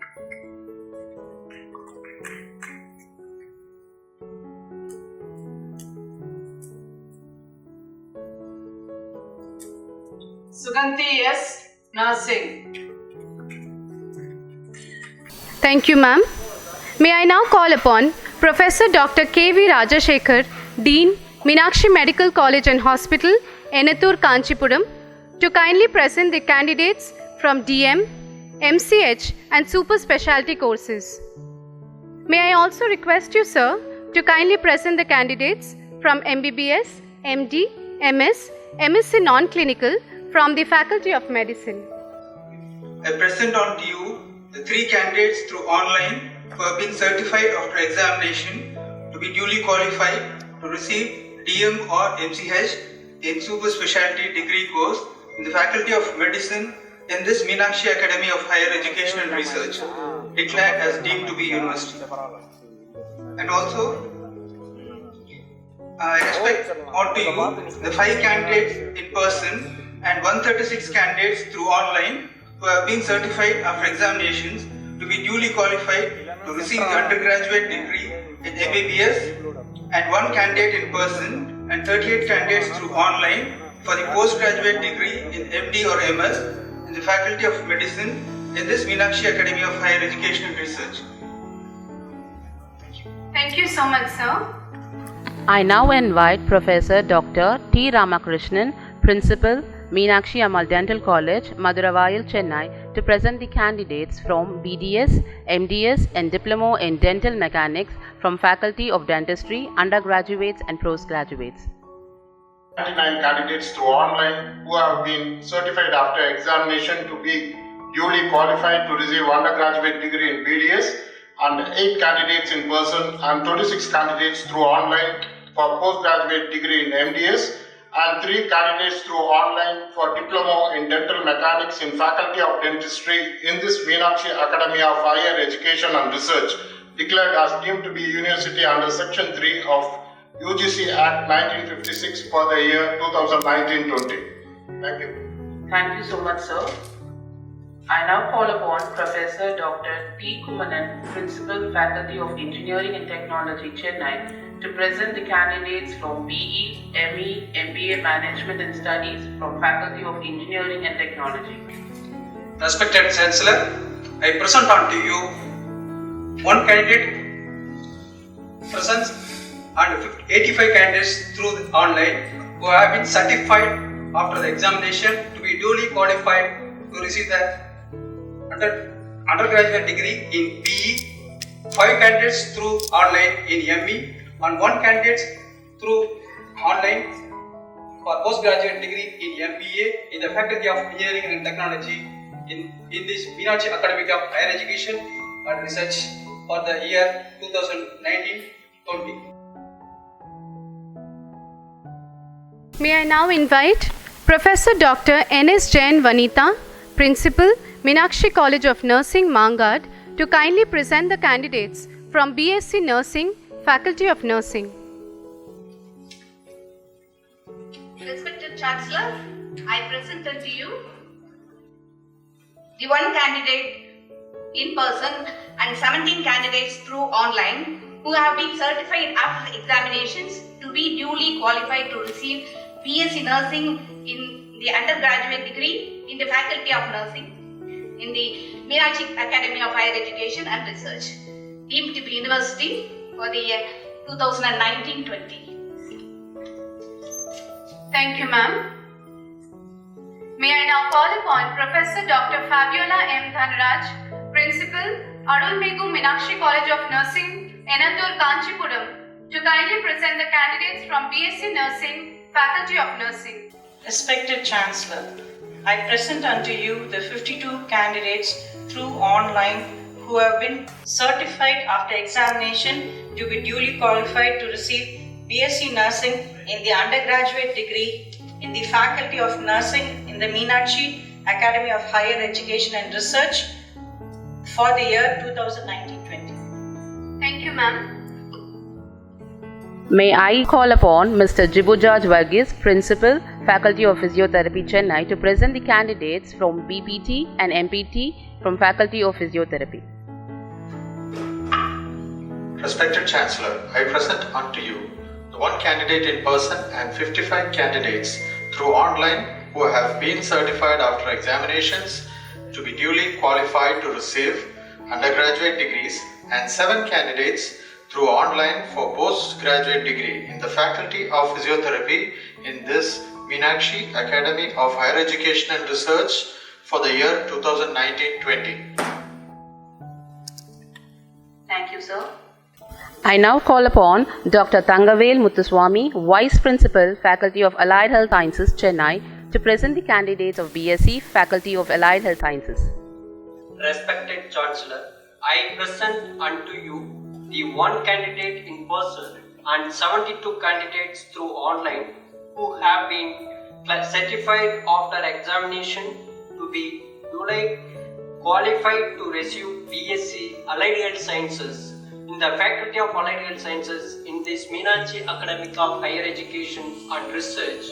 Suganti S. Nursing. Thank you, ma'am. May I now call upon Professor Dr. K.V. Rajashekar, Dean, Meenakshi Medical College and Hospital, Enattur, Kanchipuram, to kindly present the candidates from DM, MCH and Super Specialty courses. May I also request you, sir, to kindly present the candidates from MBBS, MD, MS, MSc Non-Clinical from the Faculty of Medicine. I present on to you the 3 candidates through online who have been certified after examination to be duly qualified to receive DM or MCH in Super Specialty degree course in the Faculty of Medicine in this Meenakshi Academy of Higher Education and Research, declared as deemed to be university. And also, I respect onto you the 5 candidates in person and 136 candidates through online who have been certified after examinations to be duly qualified to receive the undergraduate degree in MBBS, and 1 candidate in person and 38 candidates through online for the postgraduate degree in MD or MS in the Faculty of Medicine in this Meenakshi Academy of Higher Education and Research. Thank you so much, sir. I now invite Professor Dr. T. Ramakrishnan, Principal, Meenakshi Ammal Dental College, Maduravayil, Chennai, to present the candidates from BDS, MDS and Diploma in Dental Mechanics from Faculty of Dentistry, undergraduates and postgraduates. 99 candidates through online who have been certified after examination to be duly qualified to receive undergraduate degree in BDS, and 8 candidates in person and 26 candidates through online for postgraduate degree in MDS, and 3 candidates through online for Diploma in Dental Mechanics in Faculty of Dentistry in this Meenakshi Academy of Higher Education and Research, declared as deemed to be university under Section 3 of UGC Act 1956 for the year 2019-20. Thank you. Thank you so much, sir. I now call upon Professor Dr. T. Kumanan, Principal, Faculty of Engineering and Technology, Chennai, to present the candidates from BE, ME, MBA Management and Studies from Faculty of Engineering and Technology. Respected Chancellor, I present on to you 1 candidate presents and 85 candidates through the online who have been certified after the examination to be duly qualified to receive the undergraduate degree in BE, 5 candidates through online in ME and 1 candidate through online for postgraduate degree in MBA in the Faculty of Engineering and Technology in this Meenakshi Academy of Higher Education and Research for the year 2019-20. May I now invite Professor Dr. N.S. Jain Vanitha, Principal, Meenakshi College of Nursing, Mangad, to kindly present the candidates from BSc Nursing, Faculty of Nursing. Respected Chancellor, I present unto you the one candidate in person and 17 candidates through online who have been certified after examinations to be duly qualified to receive BSc Nursing in the undergraduate degree in the Faculty of Nursing in the Meenakshi Academy of Higher Education and Research, deemed to be university for the year 2019-20. Thank you, ma'am. May I now call upon Professor Dr. Fabiola M. Dhanaraj, Principal, Arulmegu Meenakshi College of Nursing, Enathur, Kanchipuram, to kindly present the candidates from BSc Nursing, Faculty of Nursing. Respected Chancellor, I present unto you the 52 candidates through online who have been certified after examination to be duly qualified to receive BSc Nursing in the undergraduate degree in the Faculty of Nursing in the Meenakshi Academy of Higher Education and Research for the year 2019-20. Thank you, ma'am. May I call upon Mr. Jibujaj Varghese, Principal, Faculty of Physiotherapy, Chennai, to present the candidates from BPT and MPT from Faculty of Physiotherapy. Respected Chancellor, I present unto you the one candidate in person and 55 candidates through online who have been certified after examinations to be duly qualified to receive undergraduate degrees, and 7 candidates through online for postgraduate degree in the Faculty of Physiotherapy in this Meenakshi Academy of Higher Education and Research for the year 2019-20. Thank you, sir. I now call upon Dr. Thangavel Muthuswamy, Vice Principal, Faculty of Allied Health Sciences, Chennai, to present the candidates of BSc, Faculty of Allied Health Sciences. Respected Chancellor, I present unto you the one candidate in person and 72 candidates through online who have been certified after examination to be duly qualified to receive BSc Allied Health Sciences in the Faculty of Allied Health Sciences in this Meenakshi Academy of Higher Education and Research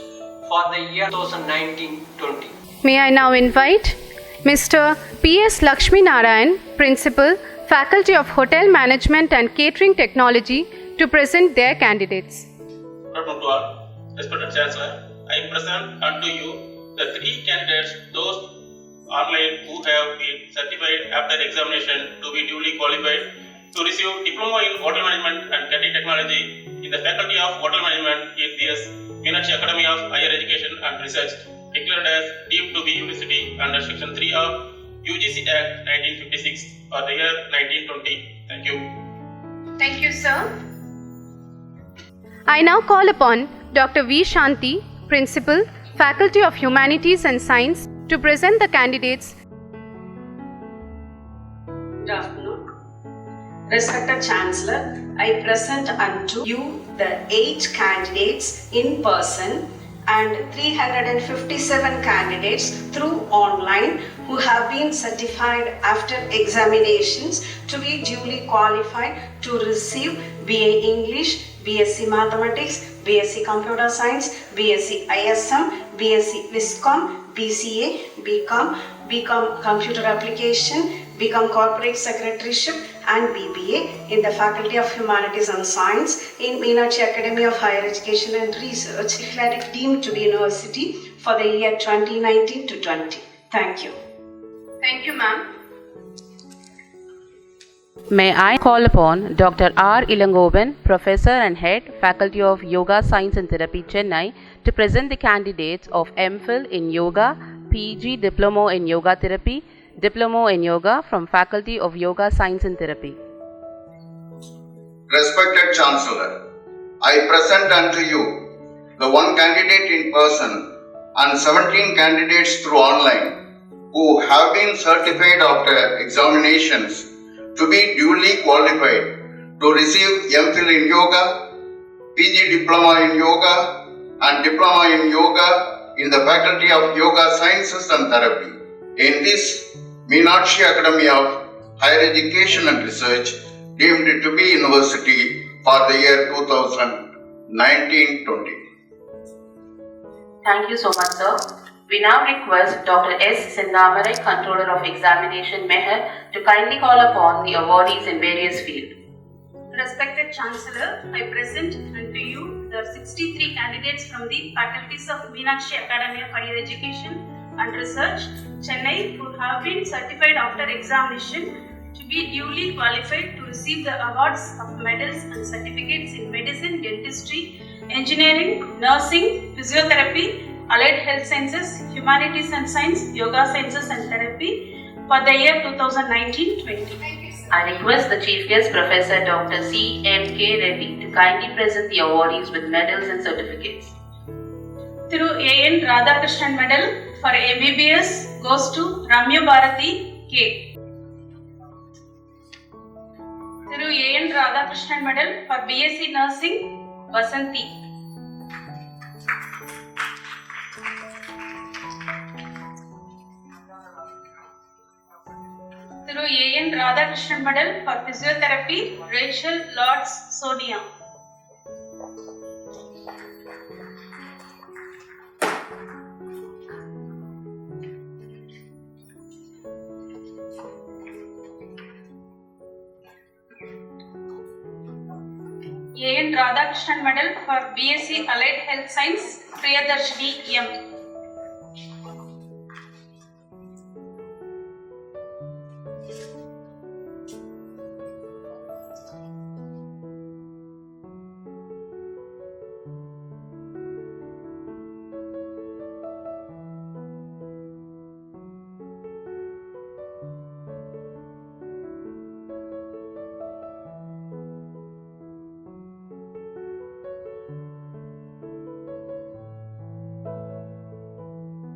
for the year 2019-20. May I now invite Mr. P.S. Lakshmi Narayan, Principal, Faculty of Hotel Management and Catering Technology, to present their candidates. Good afternoon to all. Respected Chancellor, I present unto you the 3 candidates, those online who have been certified after examination to be duly qualified to receive Diploma in Hotel Management and Catering Technology in the Faculty of Hotel Management in this Meenakshi Academy of Higher Education and Research, declared as deemed to be university under Section 3 of UGC Act 1956 for the year 1920. Thank you. Thank you, sir. I now call upon Dr. V. Shanti, Principal, Faculty of Humanities and Science, to present the candidates. Good afternoon. Respected Chancellor, I present unto you the 8 candidates in person and 357 candidates through online who have been certified after examinations to be duly qualified to receive BA English, BSc Mathematics, BSc Computer Science, BSc ISM, BSc Viscom, BCA, BCom, BCom Computer Application, BCom Corporate Secretaryship and BBA in the Faculty of Humanities and Science in Meenakshi Academy of Higher Education and Research, declared deemed to be university for the year 2019-20. Thank you. Thank you, ma'am. May I call upon Dr. R. Ilangovan, Professor and Head, Faculty of Yoga Science and Therapy, Chennai, to present the candidates of MPhil in Yoga, PG Diploma in Yoga Therapy, Diploma in Yoga from Faculty of Yoga Science and Therapy. Respected Chancellor, I present unto you the one candidate in person and 17 candidates through online who have been certified after examinations to be duly qualified to receive MPhil in Yoga, PG Diploma in Yoga and Diploma in Yoga in the Faculty of Yoga Sciences and Therapy in this Meenakshi Academy of Higher Education and Research deemed to be university for the year 2019-20. Thank you so much, sir. We now request Dr. S. Sindamarai, Controller of Examination, Meher, to kindly call upon the awardees in various fields. Respected Chancellor, I present unto you the 63 candidates from the faculties of Meenakshi Academy of Higher Education and Research, Chennai, who have been certified after examination to be duly qualified to receive the awards of medals and certificates in medicine, dentistry, engineering, nursing, physiotherapy, allied health sciences, humanities and science, yoga sciences and therapy for the year 2019-20. I request the Chief Guest Professor Dr. C. M. K. Reddy to kindly present the awardees with medals and certificates. Through A.N. Radhakrishnan Medal for MBBS goes to Ramya Bharati K. Through A.N. Radhakrishnan Medal for BSc Nursing Vasanthi. Through A.N. Radhakrishnan Medal for Physiotherapy Rachel Lords Sonia. A.N. Radhakrishnan Medal for BSc Allied Health Science, Priyadarshini M.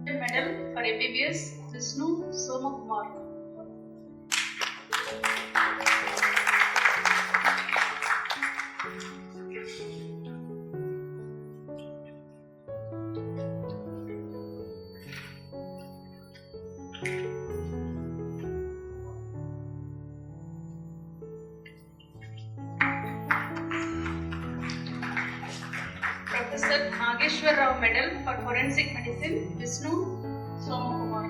Medal for MBBS Vishnu Somakumar. Professor Nageshwar Rao Medal for Forensic Medicine Vishnu Somakumar.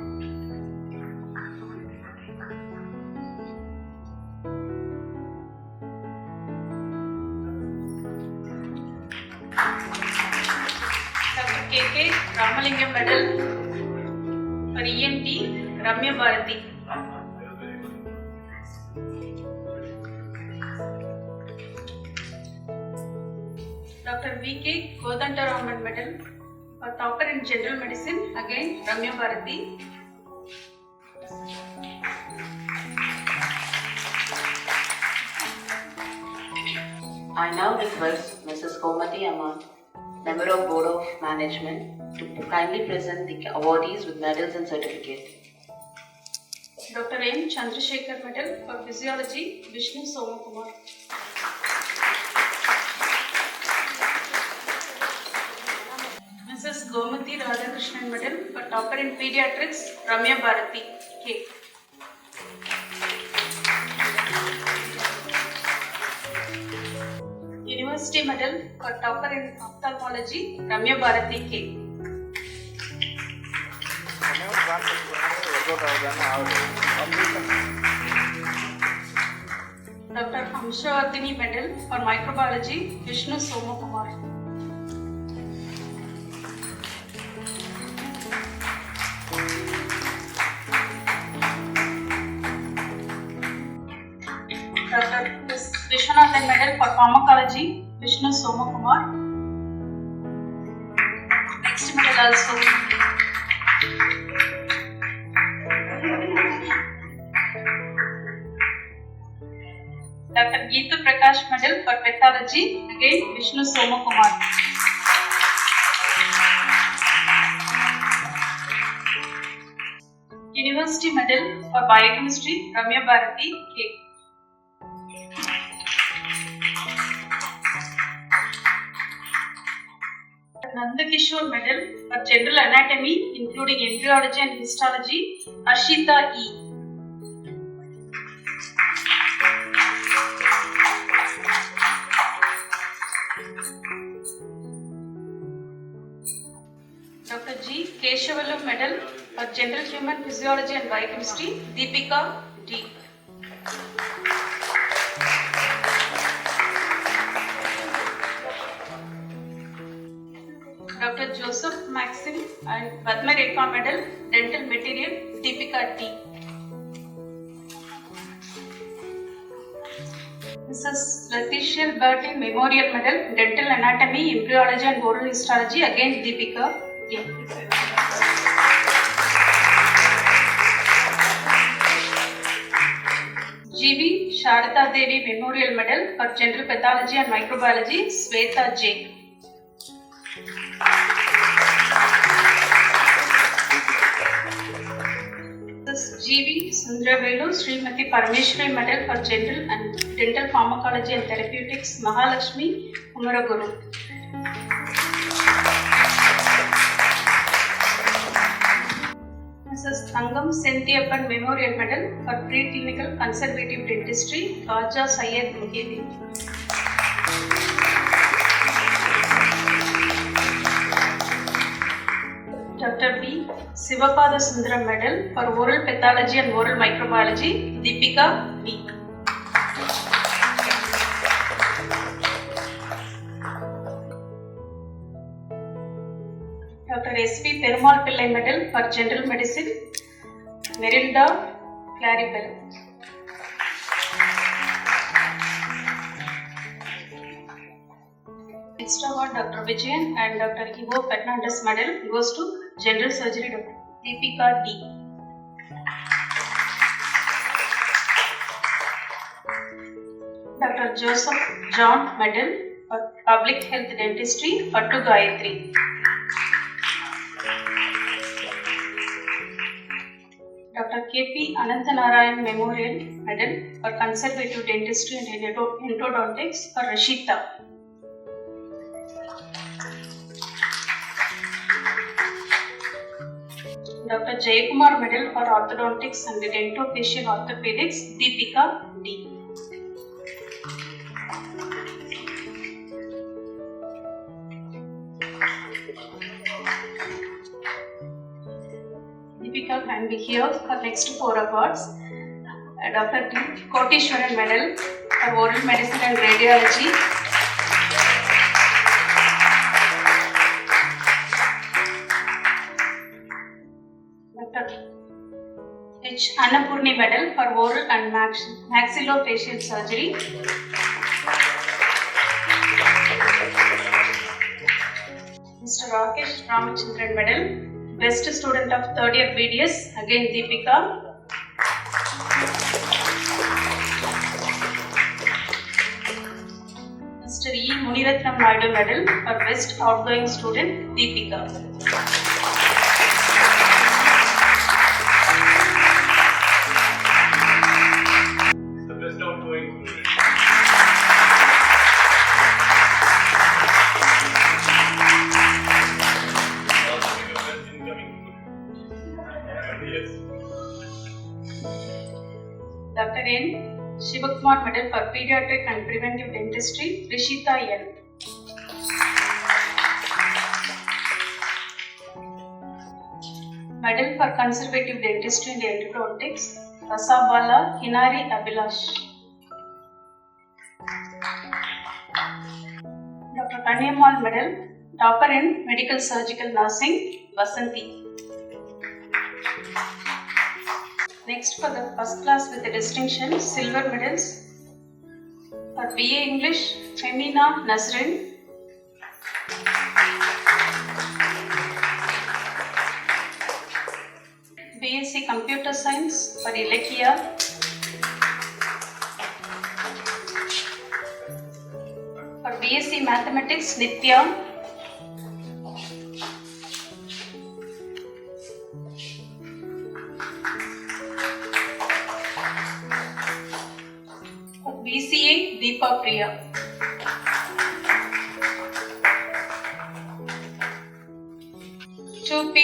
Dr. K.K. Ramalingam Medal for ENT Ramya Bharati. Dr. V.K. Kodantaraman Medal for Doctor in General Medicine, again Ramya Bharati. I now request Mrs. Komati Amman, Member of Board of Management, to kindly present the awardees with medals and certificates. Dr. M. Chandrasekhar Medal for Physiology, Vishnu Somakumar. Mrs. Gomati Radhakrishnan Medal for Doctor in Pediatrics, Ramya Bharati K. University Medal for Doctor in Ophthalmology, Ramya Bharati K. Dr. Hamshavardhini Medal for Microbiology, Vishnu Somakumar. Dr. Vishwanathan Medal for Pharmacology, Vishnu Somakumar. Next medal also. Dr. Geetu Prakash Medal for Pathology, again Vishnu Somakumar. University Medal for Biochemistry, Ramya Bharati K. Nandakishore Medal for General Anatomy, including Embryology and Histology, Ashita E. Dr. G. Keshavallu Medal for General Human Physiology and Biochemistry, Deepika D. Dr. Joseph Maxim and Padma Rekha Medal, Dental Material, Deepika D. Mrs. Letitia Bertin Memorial Medal, Dental Anatomy, Embryology and Oral Histology, again Deepika D. G.V. Sharada Devi Memorial Medal for General Pathology and Microbiology, Sweta J. G.V. Sundravelu Srimati Parameshwari Medal for General and Dental Pharmacology and Therapeutics, Mahalakshmi Umaraguru. Mrs. Thangam Senthiappan Memorial Medal for Preclinical Conservative Dentistry, Raja Syed Muhyiddin. Dr. B. Sivapathasundharam Medal for Oral Pathology and Oral Microbiology, Deepika B. Dr. S.V. Perumal Pillai Medal for General Medicine, Merilda Claribel. Next award, Dr. Vijayan and Dr. Ivo Fernandez Medal goes to General Surgery, Dr. Deepika D. Dr. Joseph John Medal for Public Health Dentistry, Pattu Gayatri. Dr. K.P. Ananthanarayan Memorial Medal for Conservative Dentistry and Endodontics for Rashita. Dr. Jayakumar Medal for Orthodontics and Dentofacial Orthopedics, Deepika D. Deepika can be here for next 4 awards. Dr. D. Kotishwaran Medal for Oral Medicine and Radiology. Dr. H. Annapurni Medal for Oral and Maxillofacial Surgery. Mr. Rakesh Ramachandran Medal, Best Student of 3rd Year BDS, again Deepika. Mr. E. Muniratnam Naidu Medal for Best Outgoing Student, Deepika. The best outgoing student. Dr. N. Shivakumar Medal for Pediatric and Preventive Dentistry, Rishita N. Medal for Conservative Dentistry and Endodontics, Rasabala Hinari Abhilash. Dr. Kanyamal Medal, Topper in Medical Surgical Nursing, Vasanti. Next, for the first class with the distinction, silver medals for BA English, Femina Nasrin. BSc Computer Science for Ilakia. For BSc Mathematics, Nitya.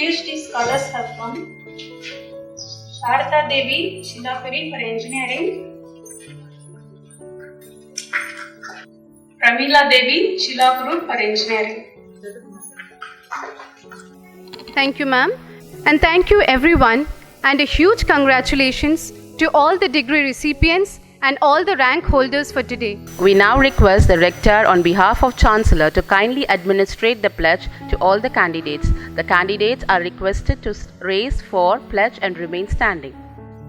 PhD scholars have come. Sharda Devi Shilapuri for engineering. Pramila Devi Shilapuru for engineering. Thank you, ma'am. And thank you, everyone. And a huge congratulations to all the degree recipients and all the rank holders for today. We now request the Rector on behalf of Chancellor to kindly administrate the pledge to all the candidates. The candidates are requested to raise for pledge and remain standing.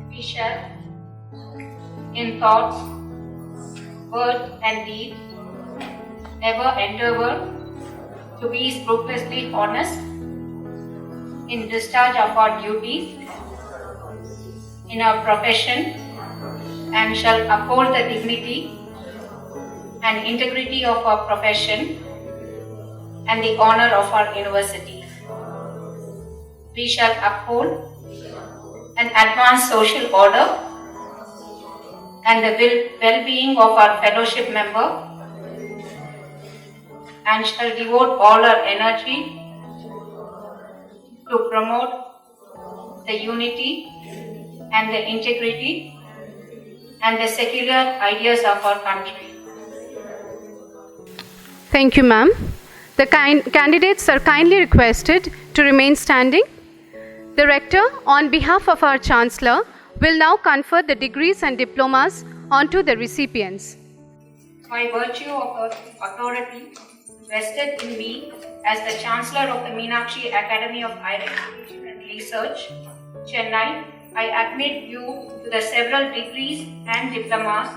We shall, in thoughts, word and deed, ever endeavor to be scrupulously honest in discharge of our duties in our profession, and shall uphold the dignity and integrity of our profession and the honor of our university. We shall uphold and advance social order and the well-being of our fellowship member, and shall devote all our energy to promote the unity and the integrity and the secular ideas of our country. Thank you, ma'am. The candidates are kindly requested to remain standing. The Rector, on behalf of our Chancellor, will now confer the degrees and diplomas onto the recipients. By virtue of authority vested in me as the Chancellor of the Meenakshi Academy of Higher Education and Research, Chennai, I admit you to the several degrees and diplomas,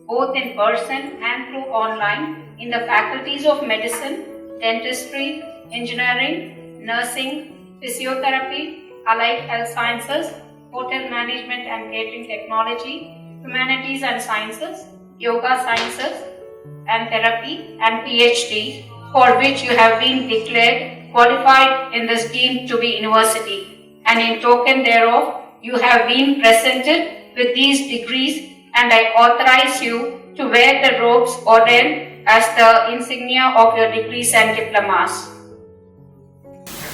both in person and through online, in the faculties of medicine, dentistry, engineering, nursing, physiotherapy, allied health sciences, hotel management and catering technology, humanities and sciences, yoga sciences and therapy, and PhD, for which you have been declared qualified in this deemed to be university, and in token thereof, you have been presented with these degrees, and I authorize you to wear the robes ordained as the insignia of your degrees and diplomas.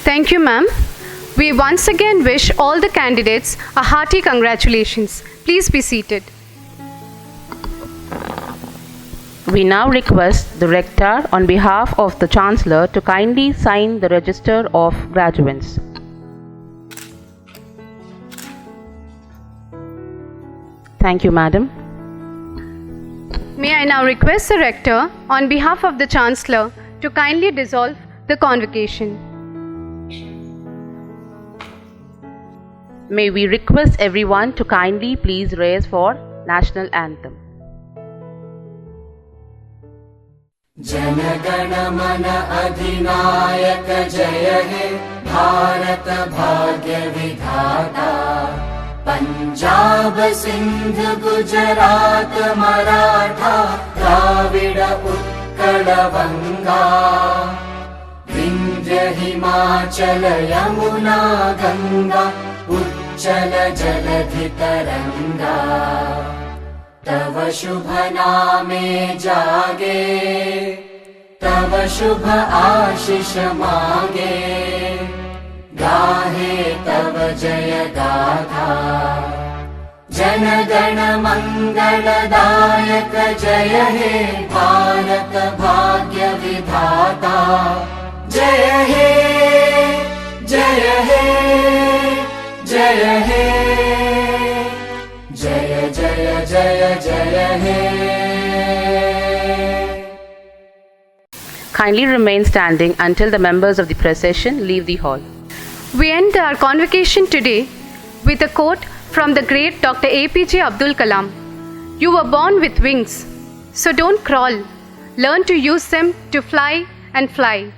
Thank you, ma'am. We once again wish all the candidates a hearty congratulations. Please be seated. We now request the Rector on behalf of the Chancellor to kindly sign the Register of Graduates. Thank you, Madam. May I now request the Rector, on behalf of the Chancellor, to kindly dissolve the convocation. May we request everyone to kindly please raise for National Anthem. Janagana mana adhinayaka jaya he Bharat bhagya vidhata Punjab Sindh Gujarat Maratha Dravida Utkala Vanga Vindhya Himachala Yamuna Ganga Uchchala Jaladhi Taranga तव शुभ नामे जागे तव शुभ आशीष मागे गाहे तव जय गाथा जन गण मंगलदायक जय हे भारत भाग्य विधाता जय हे जय हे जय हे जय जय जय जय हे. Kindly remain standing until the members of the procession leave the hall. We end our convocation today with a quote from the great Dr. APJ Abdul Kalam. You were born with wings, so don't crawl. Learn to use them to fly and fly.